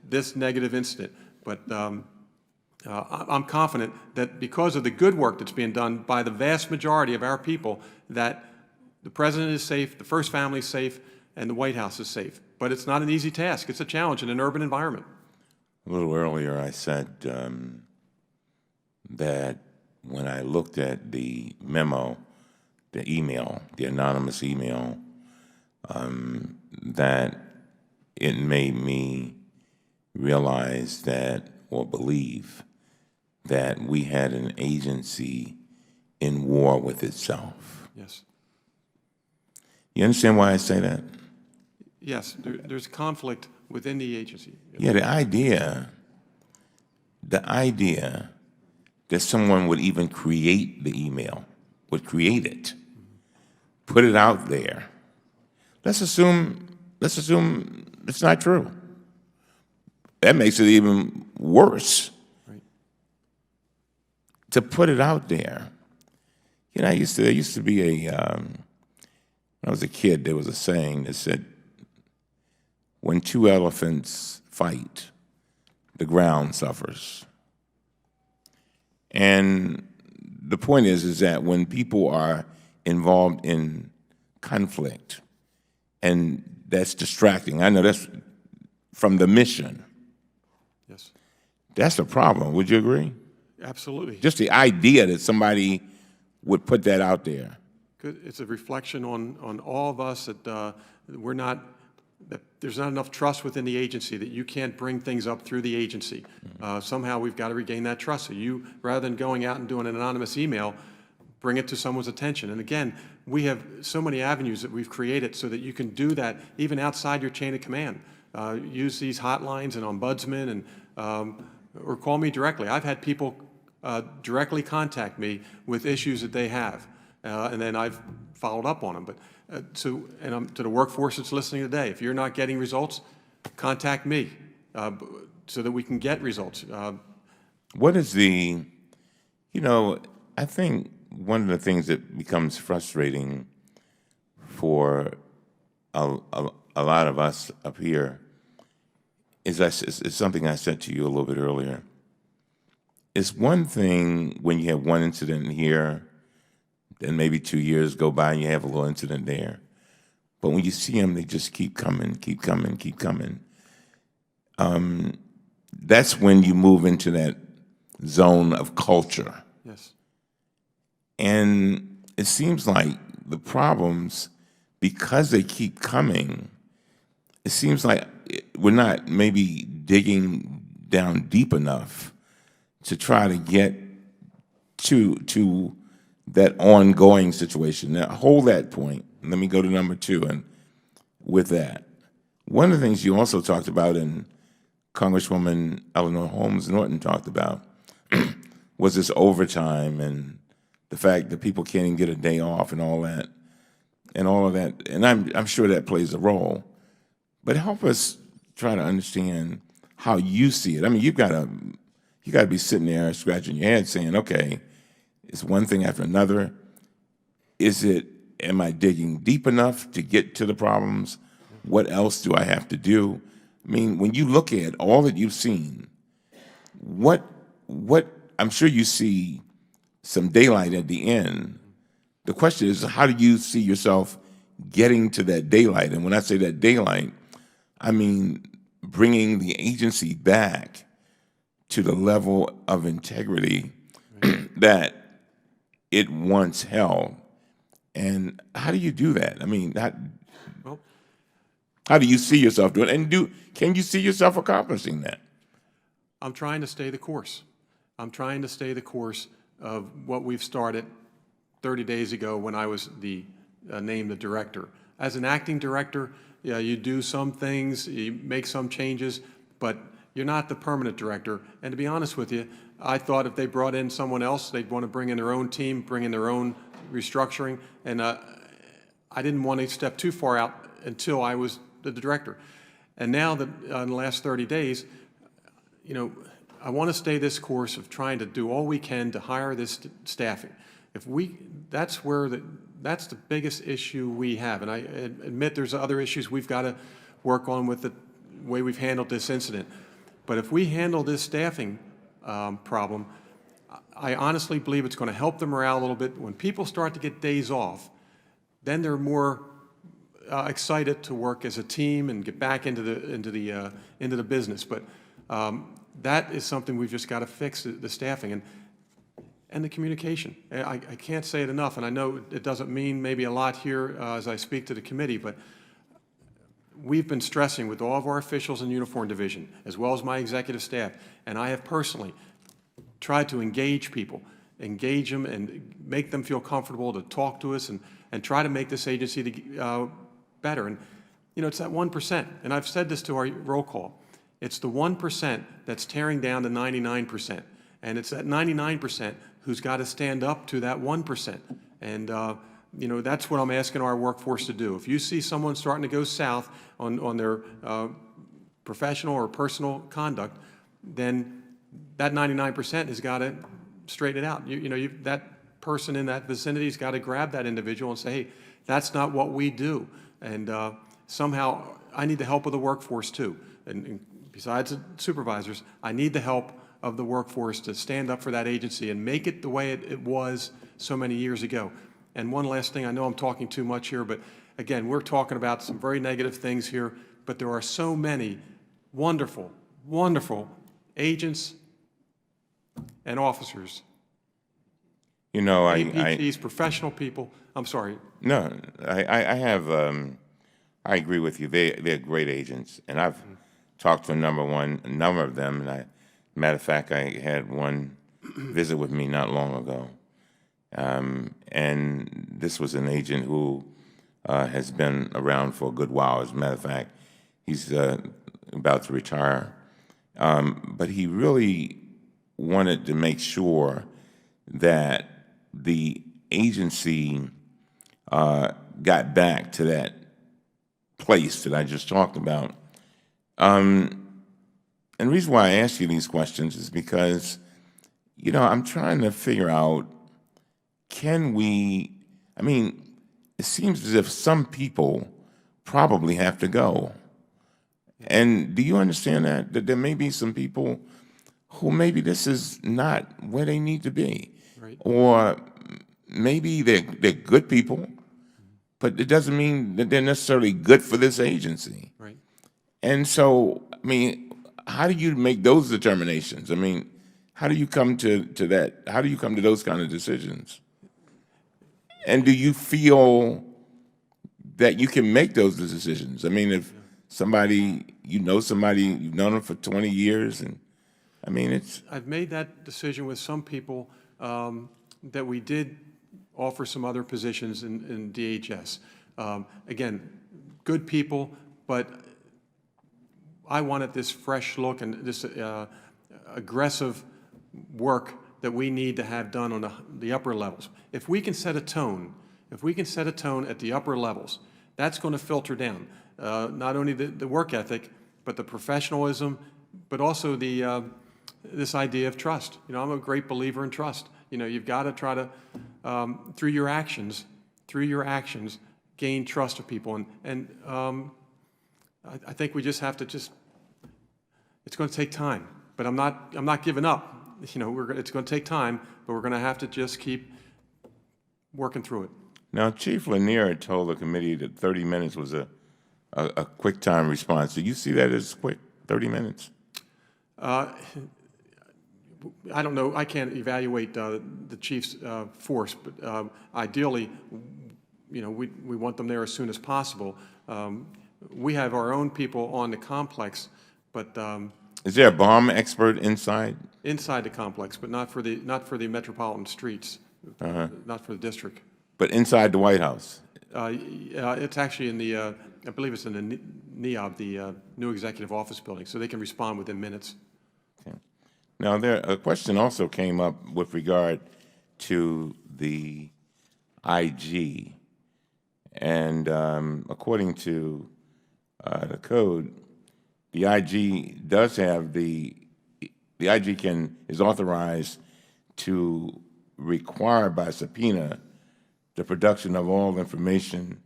this negative incident. But I'm confident that because of the good work that's being done by the vast majority of our people, that the President is safe, the First Family is safe, and the White House is safe. But it's not an easy task. It's a challenge in an urban environment. A little earlier, I said that when I looked at the memo, the email, the anonymous email, that it made me realize that, or believe, that we had an agency in war with itself. Yes. You understand why I say that? Yes, there's conflict within the agency. Yeah, the idea that someone would even create the email, would create it, put it out there. Let's assume it's not true. That makes it even worse. Right. To put it out there. You know, there used to be when I was a kid, there was a saying that said, when 2 elephants fight, the ground suffers. And the point is that when people are involved in conflict, and that's distracting, I know that's from the mission. Yes. That's a problem. Would you agree? Absolutely. Just the idea that somebody would put that out there. It's a reflection on all of us that that there's not enough trust within the agency, that you can't bring things up through the agency. Somehow we've got to regain that trust. So you, rather than going out and doing an anonymous email, bring it to someone's attention. And again, we have so many avenues that we've created so that you can do that even outside your chain of command. Use these hotlines and ombudsman, and or call me directly. I've had people directly contact me with issues that they have, and then I've followed up on them. But to the workforce that's listening today, if you're not getting results, contact me so that we can get results. What is the, I think one of the things that becomes frustrating for a lot of us up here is something I said to you a little bit earlier. It's one thing when you have one incident here, then maybe 2 years go by and you have a little incident there. But when you see them, they just keep coming, keep coming, keep coming. That's when you move into that zone of culture. Yes. And it seems like the problems, because they keep coming, it seems like we're not maybe digging down deep enough to try to get to that ongoing situation. Now, hold that point. Let me go to number 2. And with that, one of the things you also talked about, and Congresswoman Eleanor Holmes Norton talked about, was this overtime and the fact that people can't even get a day off and all that, and all of that. And I'm sure that plays a role. But help us try to understand how you see it. I mean, you got to be sitting there scratching your head saying, okay, it's one thing after another. Am I digging deep enough to get to the problems? What else do I have to do? I mean, when you look at all that you've seen, what I'm sure you see some daylight at the end. The question is, how do you see yourself getting to that daylight? And when I say that daylight, I mean bringing the agency back to the level of integrity that it once held. And how do you do that? I mean, how do you see yourself doing it? And can you see yourself accomplishing that? I'm trying to stay the course. I'm trying to stay the course of what we've started 30 days ago when I was named the director. As an acting director, yeah, you do some things, you make some changes, but you're not the permanent director. And to be honest with you, I thought if they brought in someone else, they'd want to bring in their own team, bring in their own restructuring, and I didn't want to step too far out until I was the director. And now that in the last 30 days, I want to stay this course of trying to do all we can to hire this staffing. That's the biggest issue we have. And I admit there's other issues we've got to work on with the way we've handled this incident. But if we handle this staffing problem, I honestly believe it's going to help the morale a little bit. When people start to get days off, then they're more excited to work as a team and get back into the business. But that is something we've just got to fix, the staffing and the communication. I can't say it enough, and I know it doesn't mean maybe a lot here as I speak to the committee, but we've been stressing with all of our officials in Uniform Division, as well as my executive staff, and I have personally tried to engage people, engage them and make them feel comfortable to talk to us and try to make this agency better. And, it's that 1%, and I've said this to our roll call. It's the 1% that's tearing down the 99%, and it's that 99% who's got to stand up to that 1%. And, that's what I'm asking our workforce to do. If you see someone starting to go south on their professional or personal conduct, then that 99% has got to straighten it out. That person in that vicinity has got to grab that individual and say, hey, that's not what we do. And somehow I need the help of the workforce too. And besides the supervisors, I need the help of the workforce to stand up for that agency and make it the way it was so many years ago. And one last thing, I know I'm talking too much here, but again, we're talking about some very negative things here, but there are so many wonderful, wonderful agents and officers, APTs, professional people. I'm sorry. No, I agree with you. They're great agents, and I've talked to a number of them. And matter of fact, I had one visit with me not long ago, and this was an agent who has been around for a good while. As a matter of fact, he's about to retire, but he really wanted to make sure that the agency got back to that place that I just talked about. And the reason why I ask you these questions is because, you know, I'm trying to figure out, can we, I mean, it seems as if some people probably have to go. And do you understand that? That there may be some people who maybe this is not where they need to be. Right. Or maybe they're good people, but it doesn't mean that they're necessarily good for this agency. Right. And so, I mean, how do you make those determinations? I mean, how do you come to that? How do you come to those kind of decisions? And do you feel that you can make those decisions? I mean, if somebody, you've known them for 20 years, and I mean, it's... I've made that decision with some people that we did offer some other positions in DHS. Again, good people, but I wanted this fresh look and this aggressive work that we need to have done on the upper levels. If we can set a tone, at the upper levels, that's going to filter down not only the work ethic, but the professionalism, but also the this idea of trust. You know, I'm a great believer in trust. You know, you've got to try to through your actions, gain trust of people, and I think we just have to it's going to take time, but I'm not giving up. You know, it's going to take time, but we're going to have to just keep working through it. Now, Chief Lanier told the committee that 30 minutes was a quick time response. Do you see that as quick, 30 minutes? I don't know. I can't evaluate the chief's force, but ideally, you know, we want them there as soon as possible. We have our own people on the complex, but is there a bomb expert inside? Inside the complex, but not for the metropolitan streets, not for the district. But inside the White House? It's actually in the, I believe it's in the NEOB, the new executive office building, so they can respond within minutes. Okay. Now, a question also came up with regard to the IG, and according to the code, the IG does have the IG is authorized to require by subpoena the production of all information,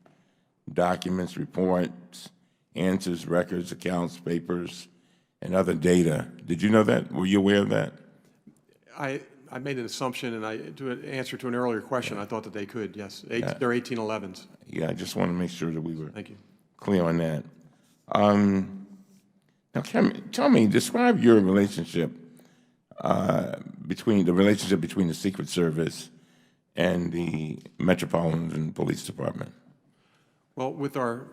documents, reports, answers, records, accounts, papers, and other data. Did you know that? Were you aware of that? I made an assumption, and to answer to an earlier question, I thought that they could, yes. They're 1811s. Yeah, I just want to make sure that we were Thank you. clear on that. Now, tell me, describe your relationship between the Secret Service and the Metropolitan Police Department. Well, with our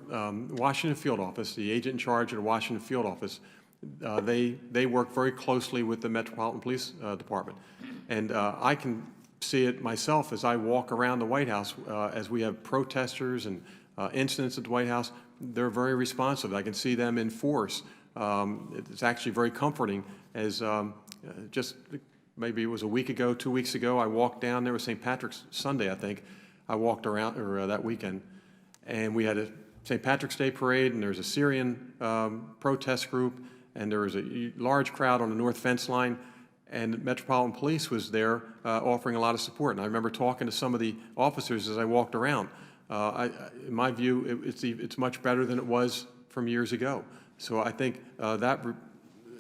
Washington field office, the agent in charge of the Washington field office, they work very closely with the Metropolitan Police Department. And I can see it myself as I walk around the White House, as we have protesters and incidents at the White House. They're very responsive. I can see them in force. It's actually very comforting as just maybe it was a week ago, 2 weeks ago, I walked down there. It was St. Patrick's Sunday, I think. I walked around, or that weekend, and we had a St. Patrick's Day parade, and there was a Syrian protest group, and there was a large crowd on the north fence line, and Metropolitan Police was there offering a lot of support. And I remember talking to some of the officers as I walked around. In my view, it's much better than it was from years ago. So I think that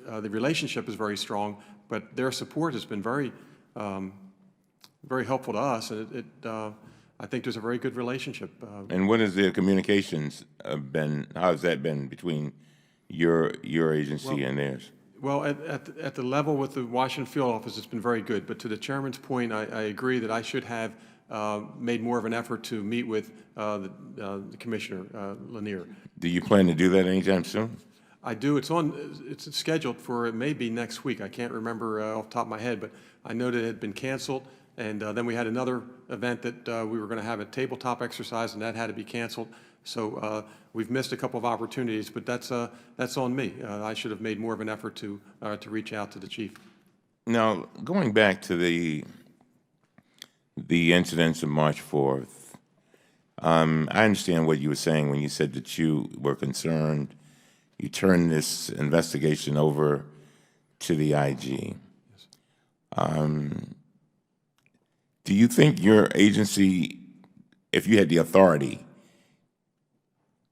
the relationship is very strong, but their support has been very, very helpful to us, and I think there's a very good relationship. And what has the communications been? How has that been between your agency and theirs? Well, at the level with the Washington field office, it's been very good. But to the chairman's point, I agree that I should have made more of an effort to meet with the Commissioner Lanier. Do you plan to do that anytime soon? I do. It's scheduled for, it may be next week. I can't remember off the top of my head, but I know that it had been canceled. And then we had another event that we were going to have a tabletop exercise, and that had to be canceled. So we've missed a couple of opportunities, but that's on me. I should have made more of an effort to reach out to the chief. Now, going back to the incidents of March 4th, I understand what you were saying when you said that you were concerned. You turned this investigation over to the IG. Do you think your agency, if you had the authority,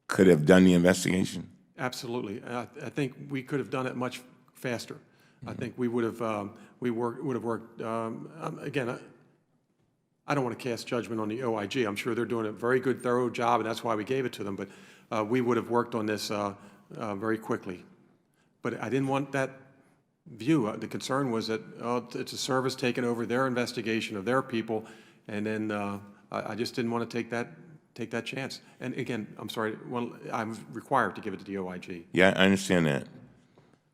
could have done the investigation? Absolutely. I think we could have done it much faster. I think we would have worked. Again, I don't want to cast judgment on the OIG. I'm sure they're doing a very good, thorough job, and that's why we gave it to them. But we would have worked on this very quickly. But I didn't want that view. The concern was that it's a service taking over their investigation of their people, and then I just didn't want to take that chance. And again, I'm sorry. Well, I'm required to give it to the OIG. Yeah, I understand that.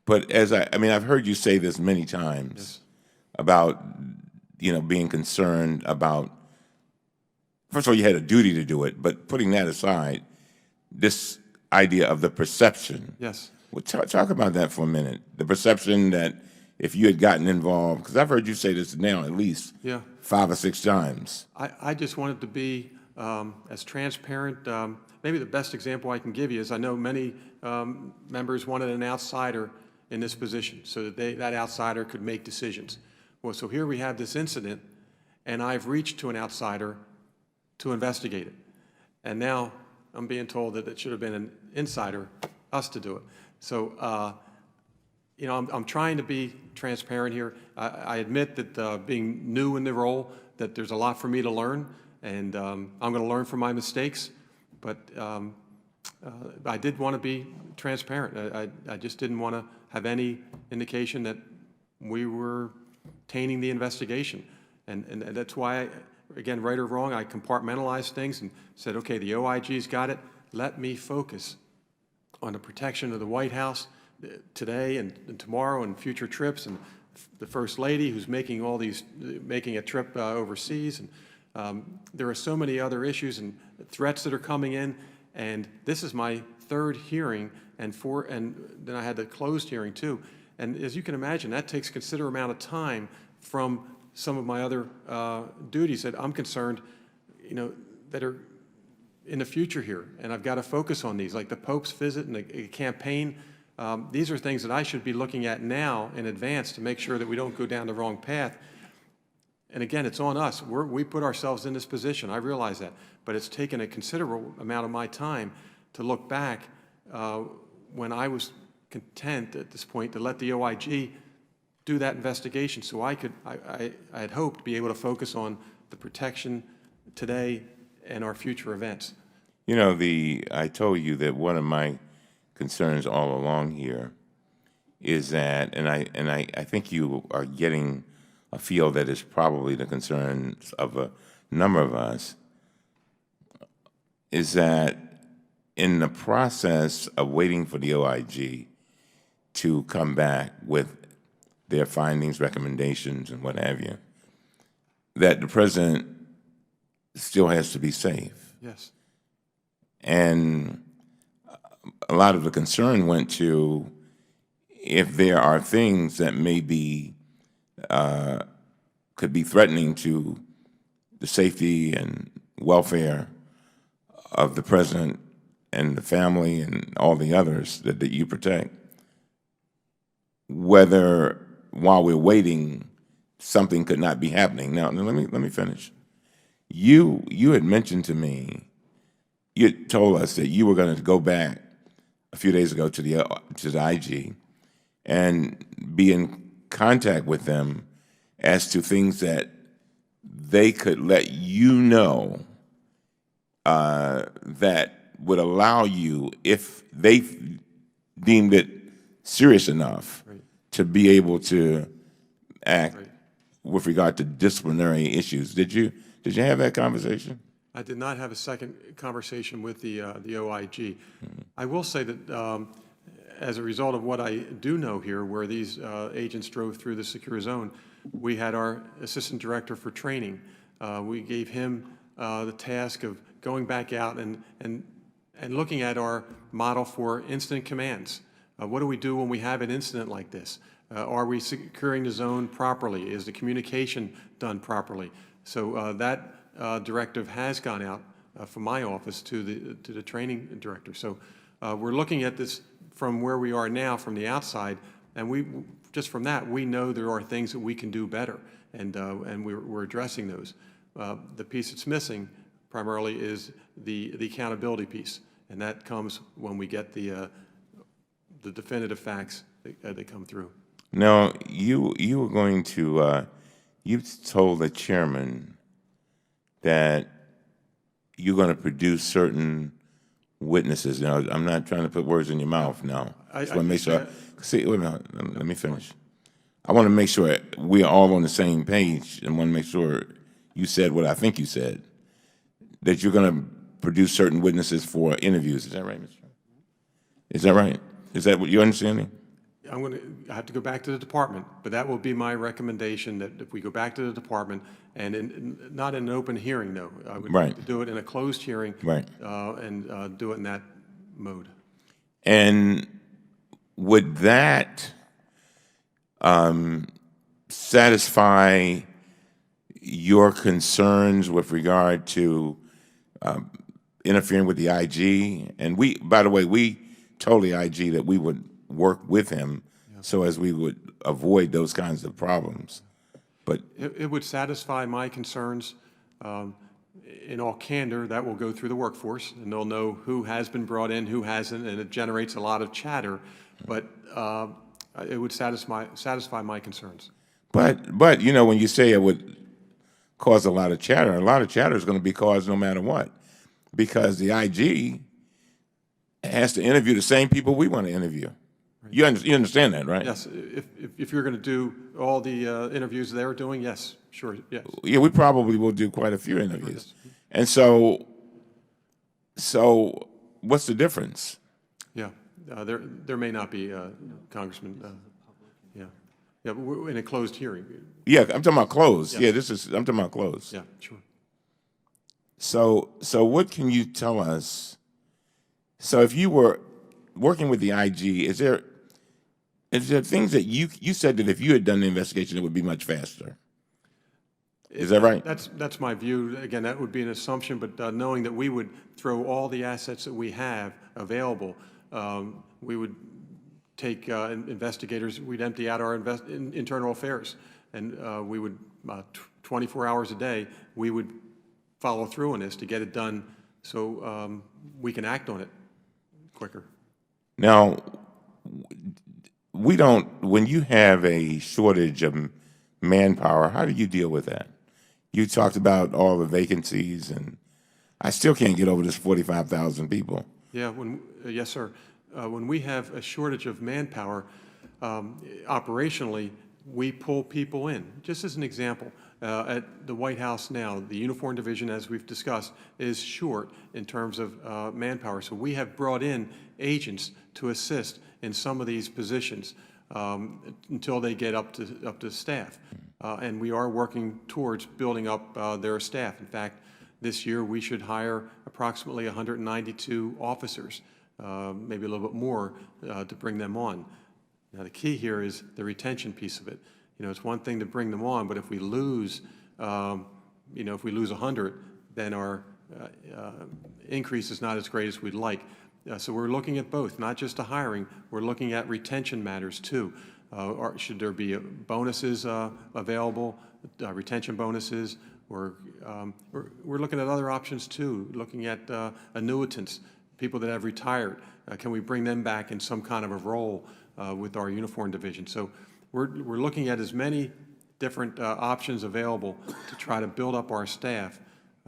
But as I mean, I've heard you say this many times. Yes. About, being concerned about, first of all, you had a duty to do it, but putting that aside, this idea of the perception. Yes. Well, talk about that for a minute. The perception that if you had gotten involved, because I've heard you say this now at least 5 or 6 times. I just wanted to be as transparent. Maybe the best example I can give you is I know many members wanted an outsider in this position so that that outsider could make decisions. Well, so here we have this incident, and I've reached to an outsider to investigate it. And now I'm being told that it should have been an insider, us, to do it. So, I'm trying to be transparent here. I admit that being new in the role, that there's a lot for me to learn, and I'm going to learn from my mistakes. But I did want to be transparent. I just didn't want to have any indication that we were tainting the investigation. And that's why, again, right or wrong, I compartmentalized things and said, okay, the OIG's got it. Let me focus on the protection of the White House today and tomorrow and future trips, and the First Lady who's making a trip overseas. And there are so many other issues and threats that are coming in. And this is my 3rd hearing, and then I had the closed hearing too. And as you can imagine, that takes a considerable amount of time from some of my other duties that I'm concerned, that are in the future here. And I've got to focus on these, like the Pope's visit and the campaign. These are things that I should be looking at now in advance to make sure that we don't go down the wrong path. And again, it's on us. We put ourselves in this position. I realize that. But it's taken a considerable amount of my time to look back when I was content at this point to let the OIG do that investigation, so I had hoped to be able to focus on the protection today and our future events. I told you that one of my concerns all along here is that, and I think you are getting a feel that is probably the concerns of a number of us, is that in the process of waiting for the OIG to come back with their findings, recommendations, and what have you, that the president still has to be safe. Yes. And a lot of the concern went to if there are things that may be, could be threatening to the safety and welfare of the president and the family and all the others that you protect, whether while we're waiting, something could not be happening. Now, let me finish. You had mentioned to me, you had told us that you were going to go back a few days ago to the IG and be in contact with them as to things that they could let you know that would allow you, if they deemed it serious enough, to be able to act with regard to disciplinary issues. Did you have that conversation? I did not have a second conversation with the OIG. I will say that as a result of what I do know here, where these agents drove through the secure zone, we had our assistant director for training. We gave him the task of going back out and looking at our model for incident commands. What do we do when we have an incident like this? Are we securing the zone properly? Is the communication done properly? So that directive has gone out from my office to the training director. So we're looking at this from where we are now, from the outside, and just from that, we know there are things that we can do better, and we're addressing those. The piece that's missing primarily is the accountability piece, and that comes when we get the definitive facts that come through. Now, you were going to, you told the chairman that you're going to produce certain witnesses. Now, I'm not trying to put words in your mouth now. I just want to make sure. See, wait a minute, let me finish. I want to make sure we're all on the same page, and want to make sure you said what I think you said, that you're going to produce certain witnesses for interviews. Is that right, Mr. Chairman? Is that right? Is that what you're understanding? I have to go back to the department, but that will be my recommendation, that if we go back to the department, and not in an open hearing, though. I would Right. like to do it in a closed hearing. Right. And do it in that mode. And would that satisfy your concerns with regard to interfering with the IG? And we, by the way, we told the IG that we would work with him so as we would avoid those kinds of problems. But It would satisfy my concerns. In all candor, that will go through the workforce, and they'll know who has been brought in, who hasn't, and it generates a lot of chatter. But it would satisfy my concerns. But you know, when you say it would cause a lot of chatter is going to be caused no matter what, because the IG has to interview the same people we want to interview. You understand that, right? Yes, if you're going to do all the interviews they're doing, yes, sure, yes. Yeah, we probably will do quite a few interviews. And so what's the difference? Yeah, there may not be, Congressman. Yeah, but we're in a closed hearing. Yeah, I'm talking about closed. Yes. Yeah, I'm talking about closed. Yeah, sure. So what can you tell us? So if you were working with the IG, is there things that you said that if you had done the investigation, it would be much faster? Is that right? That's my view. Again, that would be an assumption, but knowing that we would throw all the assets that we have available, we would take investigators, we'd empty out our internal affairs, and we would, 24 hours a day, we would follow through on this to get it done so we can act on it quicker. Now, when you have a shortage of manpower, how do you deal with that? You talked about all the vacancies, and I still can't get over this 45,000 people. Yeah, yes, sir. When we have a shortage of manpower, operationally, we pull people in. Just as an example, at the White House now, the uniform division, as we've discussed, is short in terms of manpower. So we have brought in agents to assist in some of these positions until they get up to staff. And we are working towards building up their staff. In fact, this year we should hire approximately 192 officers, maybe a little bit more, to bring them on. Now the key here is the retention piece of it. You know, it's one thing to bring them on, but if we lose, if we lose 100, then our increase is not as great as we'd like. So we're looking at both, not just the hiring. We're looking at retention matters too. Should there be bonuses available, retention bonuses? We're looking at other options too, looking at annuitants, people that have retired. Can we bring them back in some kind of a role with our uniform division? So we're looking at as many different options available to try to build up our staff,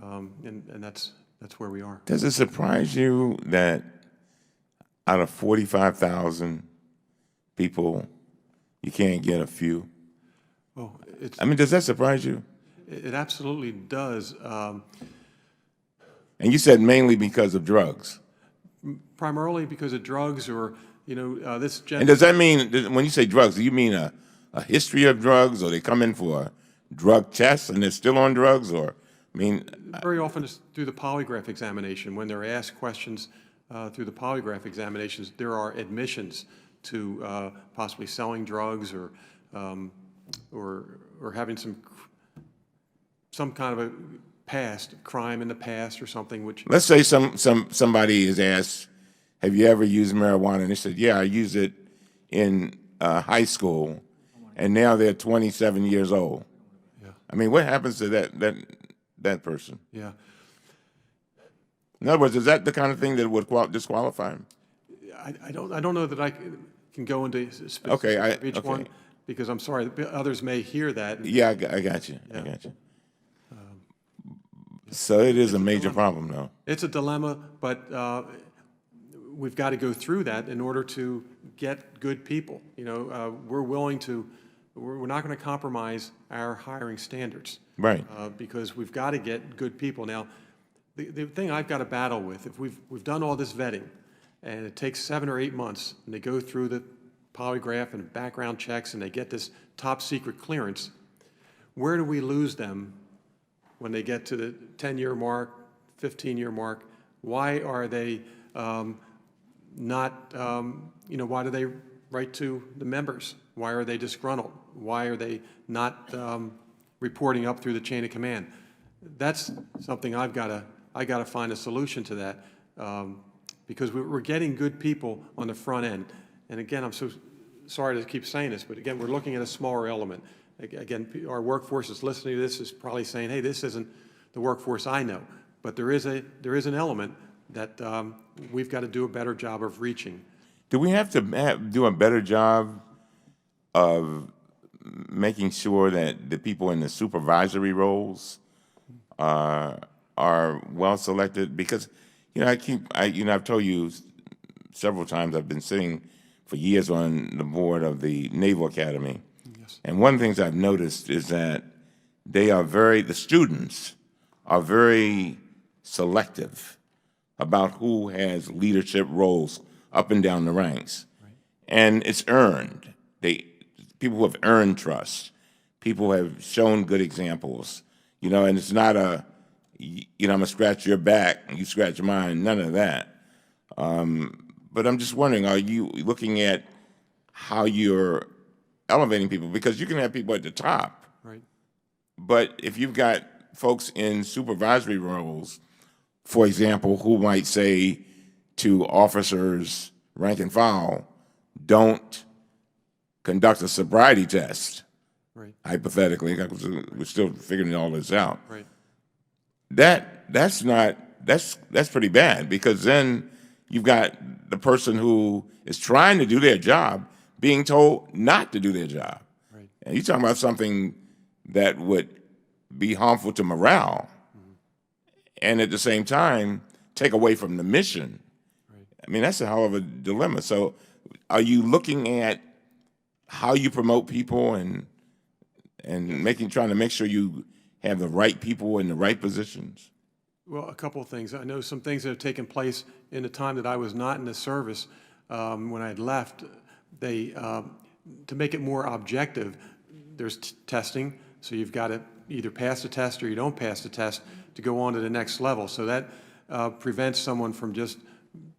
and that's where we are. Does it surprise you that out of 45,000 people, you can't get a few? Well, does that surprise you? It absolutely does. And you said mainly because of drugs. Primarily because of drugs, or this. And does that mean, when you say drugs, do you mean a history of drugs, or they come in for drug tests and they're still on drugs, or very often it's through the polygraph examination. When they're asked questions through the polygraph examinations, there are admissions to possibly selling drugs or having some kind of a past crime in the past or something. Which, Let's say somebody is asked, "Have you ever used marijuana?" And they said, "Yeah, I used it in high school," and now they're 27 years old. yeah, I mean, what happens to that person? yeah. In other words, is that the kind of thing that would disqualify him? I don't know that I can go into specifics Okay, of each one, because I'm sorry, others may hear that. Yeah, I got you. I got you. So it is a major problem, though. It's a dilemma, but we've got to go through that in order to get good people. You know, we're not going to compromise our hiring standards. Right. Because we've got to get good people. Now, the thing I've got to battle with, if we've done all this vetting, and it takes 7 or 8 months, and they go through the polygraph and background checks, and they get this top secret clearance, where do we lose them when they get to the 10-year mark, 15-year mark? Why are they not, why do they write to the members? Why are they disgruntled? Why are they not reporting up through the chain of command? That's something I got to find a solution to that, because we're getting good people on the front end. And again, I'm so sorry to keep saying this, but again, we're looking at a smaller element. Again, our workforce is listening to this, is probably saying, "Hey, this isn't the workforce I know." But there is an element that we've got to do a better job of reaching. Do we have to do a better job of making sure that the people in the supervisory roles are well selected? Because I've told you several times, I've been sitting for years on the board of the Naval Academy, Yes. and one of the things I've noticed is that the students are very selective about who has leadership roles up and down the ranks. Right. And it's earned. People who have earned trust, people who have shown good examples, and it's not I'm gonna scratch your back and you scratch mine, none of that. But I'm just wondering, are you looking at how you're elevating people? Because you can have people at the top, Right. but if you've got folks in supervisory roles, for example, who might say to officers, rank and file, "Don't conduct a sobriety test," Right. hypothetically, we're still figuring all this out. Right. That's pretty bad, because then you've got the person who is trying to do their job being told not to do their job. Right. And you're talking about something that would be harmful to morale, and at the same time take away from the mission. Right. I mean, that's a hell of a dilemma. So are you looking at how you promote people and trying to make sure you have the right people in the right positions? Well, a couple of things. I know some things that have taken place in the time that I was not in the service. When I had left, to make it more objective, there's testing. So you've got to either pass the test or you don't pass the test to go on to the next level. So that prevents someone from just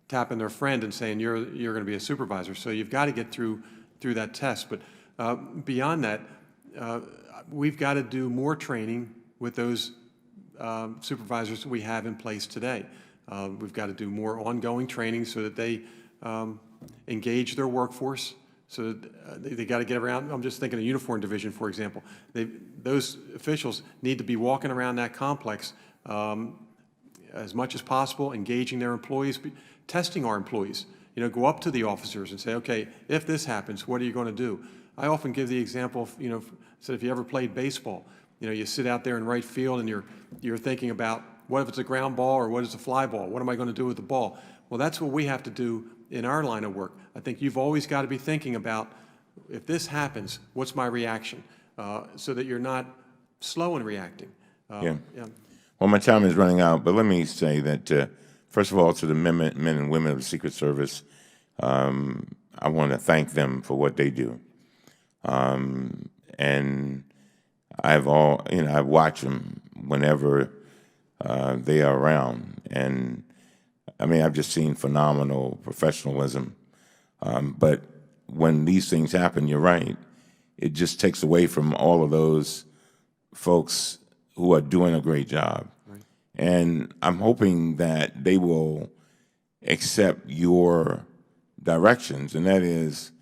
tapping their friend and saying, you're going to be a supervisor. So you've got to get through that test. But beyond that, we've got to do more training with those supervisors that we have in place today. We've got to do more ongoing training so that they engage their workforce, so that they got to get around. I'm just thinking of uniform division, for example. Those officials need to be walking around that complex as much as possible, engaging their employees, testing our employees. Go up to the officers and say, okay, if this happens, what are you going to do? I often give the example of, so if you ever played baseball, you sit out there in right field and you're thinking about, what if it's a ground ball or what is a fly ball? What am I going to do with the ball? Well, that's what we have to do in our line of work. I think you've always got to be thinking about, if this happens, what's my reaction? So that you're not slow in reacting. Yeah. Well, my time is running out, but let me say that, first of all, to the men and women of the Secret Service, I want to thank them for what they do. And I've watched them whenever they are around. And I mean, I've just seen phenomenal professionalism. But when these things happen, you're right, it just takes away from all of those folks who are doing a great job. Right. And I'm hoping that they will accept your directions, and that is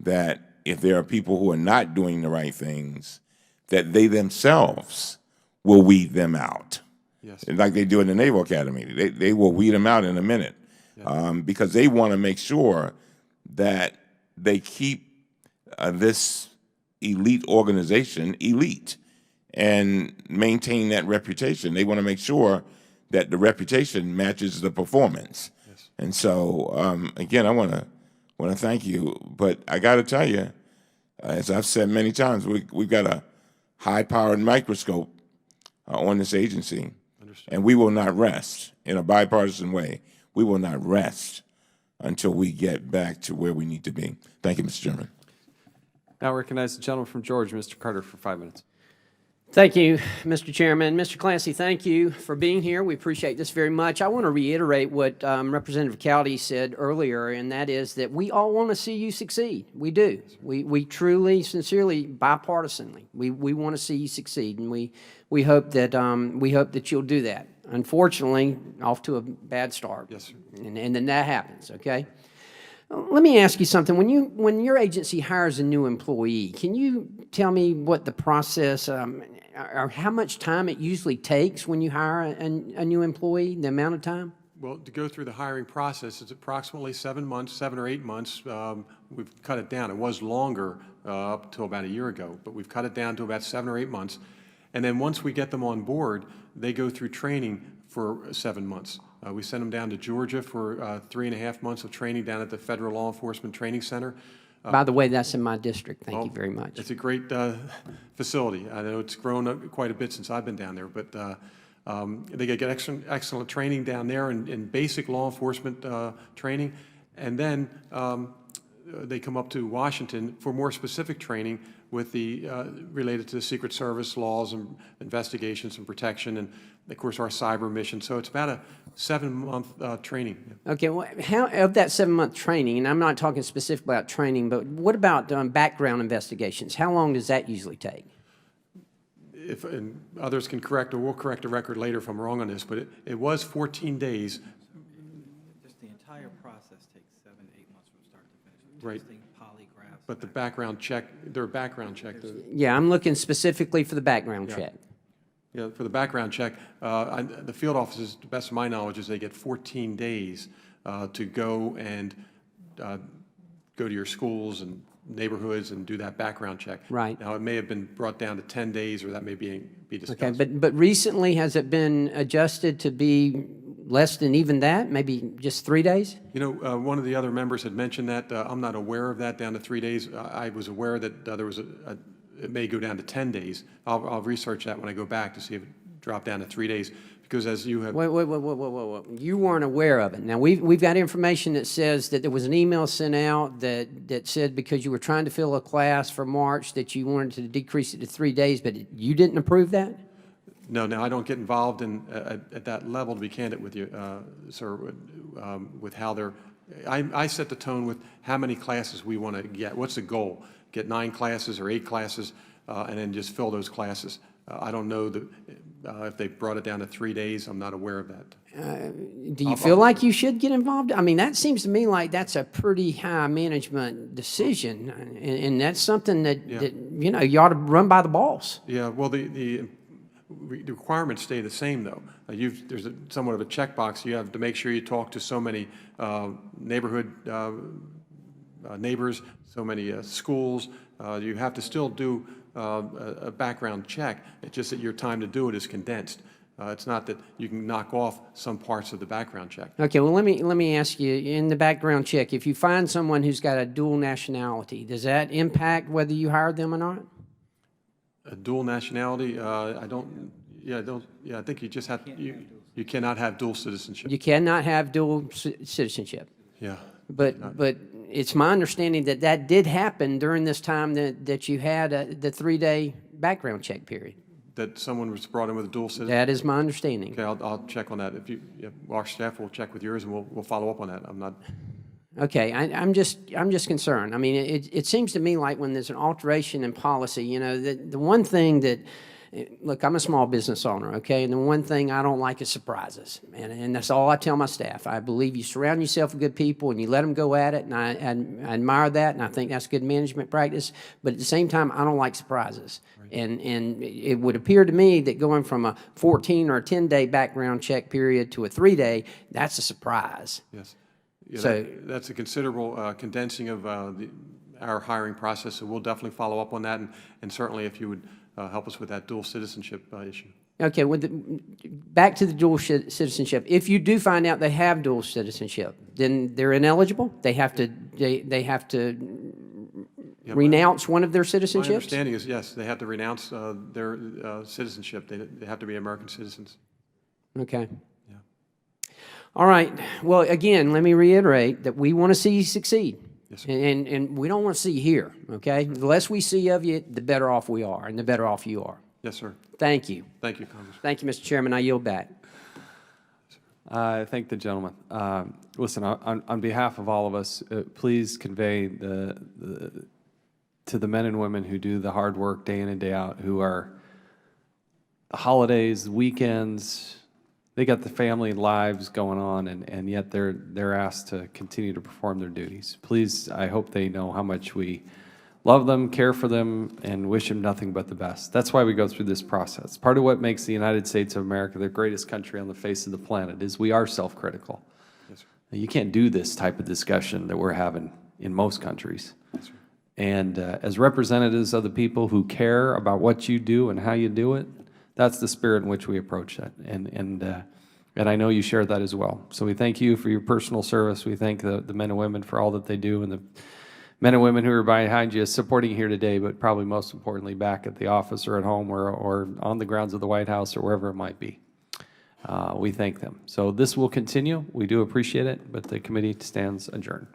that if there are people who are not doing the right things, that they themselves will weed them out. Yes. Like they do in the Naval Academy. They will weed them out in a minute, because they want to make sure that they keep this elite organization elite and maintain that reputation. They want to make sure that the reputation matches the performance. Yes. And so, again, I want to thank you, but I got to tell you, as I've said many times, we've got a high-powered microscope on this agency, and we will not rest in a bipartisan way. We will not rest until we get back to where we need to be. Thank you, Mr. Chairman. Now recognize the gentleman from Georgia, Mr. Carter, for 5 minutes. Thank you, Mr. Chairman. Mr. Clancy, thank you for being here. We appreciate this very much. I want to reiterate what Representative Cowdy said earlier, and that is that we all want to see you succeed. We do. We truly, sincerely, bipartisanly, we want to see you succeed, and we hope that you'll do that. Unfortunately, off to a bad start. Yes, sir. And then that happens, okay? Let me ask you something. When your agency hires a new employee, can you tell me what the process, or how much time it usually takes when you hire a new employee, the amount of time? Well, to go through the hiring process, it's approximately 7 months, 7 or 8 months. We've cut it down. It was longer up till about a year ago, but we've cut it down to about 7 or 8 months. And then once we get them on board, they go through training for 7 months. We send them down to Georgia for 3.5 months of training down at the Federal Law Enforcement Training Center. By the way, that's in my district. Thank you very much. It's a great facility. I know it's grown up quite a bit since I've been down there, but they get excellent training down there in basic law enforcement training, and then they come up to Washington for more specific training with the related to the Secret Service laws and investigations and protection, and of course our cyber mission. So it's about a 7-month training. Okay, well, how of that 7-month training, and I'm not talking specifically about training, but what about background investigations? How long does that usually take? If and others can correct, or we'll correct the record later if I'm wrong on this, but it was 14 days. Just the entire process takes 7 to 8 months from start to finish. Right. Testing, polygraphs. But the background check, their background check. Yeah, I'm looking specifically for the background check. Yeah, for the background check, the field offices, to the best of my knowledge, is they get 14 days to go and go to your schools and neighborhoods and do that background check. Right. Now, it may have been brought down to 10 days, or that may be discussed. Okay, but recently, has it been adjusted to be less than even that, maybe just 3 days? You know, one of the other members had mentioned that. I'm not aware of that, down to 3 days. I was aware that there was it may go down to 10 days. I'll research that when I go back to see if it dropped down to 3 days, because as you have... Wait. You weren't aware of it. Now, we've got information that says that there was an email sent out that said because you were trying to fill a class for March that you wanted to decrease it to 3 days, but you didn't approve that? No, I don't get involved in at that level, to be candid with you, sir, with how they're... I set the tone with how many classes we want to get. What's the goal? Get 9 classes or 8 classes, and then just fill those classes. I don't know if they brought it down to 3 days. I'm not aware of that. Do you feel like you should get involved? I mean, that seems to me like that's a pretty high management decision, and that's something that you ought to run by the boss. Yeah, well, the requirements stay the same, though. There's somewhat of a checkbox. You have to make sure you talk to so many neighborhood neighbors, so many schools. You have to still do a background check. It's just that your time to do it is condensed. It's not that you can knock off some parts of the background check. Okay, well, let me ask you, in the background check, if you find someone who's got a dual nationality, does that impact whether you hire them or not? A dual nationality, I think you just have, you cannot have dual citizenship. You cannot have dual citizenship. Yeah. But it's my understanding that that did happen during this time that you had the 3-day background check period. That someone was brought in with a dual citizenship? That is my understanding. Okay, I'll check on that. Our staff will check with yours, and we'll follow up on that. I'm not... Okay, I'm just concerned. I mean, it seems to me like when there's an alteration in policy, you know, the one thing that, look, I'm a small business owner, okay, and the one thing I don't like is surprises, and that's all I tell my staff. I believe you surround yourself with good people and you let them go at it, and I admire that, and I think that's good management practice. But at the same time, I don't like surprises. And it would appear to me that going from a 14 or a 10-day background check period to a 3-day, that's a surprise. Yes. Yeah, So- that's a considerable condensing of our hiring process, so we'll definitely follow up on that, and certainly if you would help us with that dual citizenship issue. Okay, back to the dual citizenship. If you do find out they have dual citizenship, then they're ineligible? They have to renounce one of their My citizenships? understanding is, yes, they have to renounce their citizenship. They have to be American citizens. Okay. All right. Well, again, let me reiterate that we want to see you succeed. Yes, sir. And we don't want to see you here, okay? The less we see of you, the better off we are, and the better off you are. Yes, sir. Thank you. Thank you, Congressman. Thank you, Mr. Chairman. I yield back. I thank the gentleman. Listen, on behalf of all of us, please convey to the men and women who do the hard work day in and day out, who are the holidays, weekends, they got the family lives going on, and yet they're asked to continue to perform their duties. Please, I hope they know how much we love them, care for them, and wish them nothing but the best. That's why we go through this process. Part of what makes the United States of America the greatest country on the face of the planet is we are self-critical. Yes, sir. You can't do this type of discussion that we're having in most countries. Yes, sir. And as representatives of the people who care about what you do and how you do it, that's the spirit in which we approach that. And I know you share that as well. So we thank you for your personal service. We thank the men and women for all that they do, and the men and women who are behind you supporting you here today, but probably most importantly back at the office or at home or on the grounds of the White House or wherever it might be. We thank them. So this will continue. We do appreciate it, but the committee stands adjourned.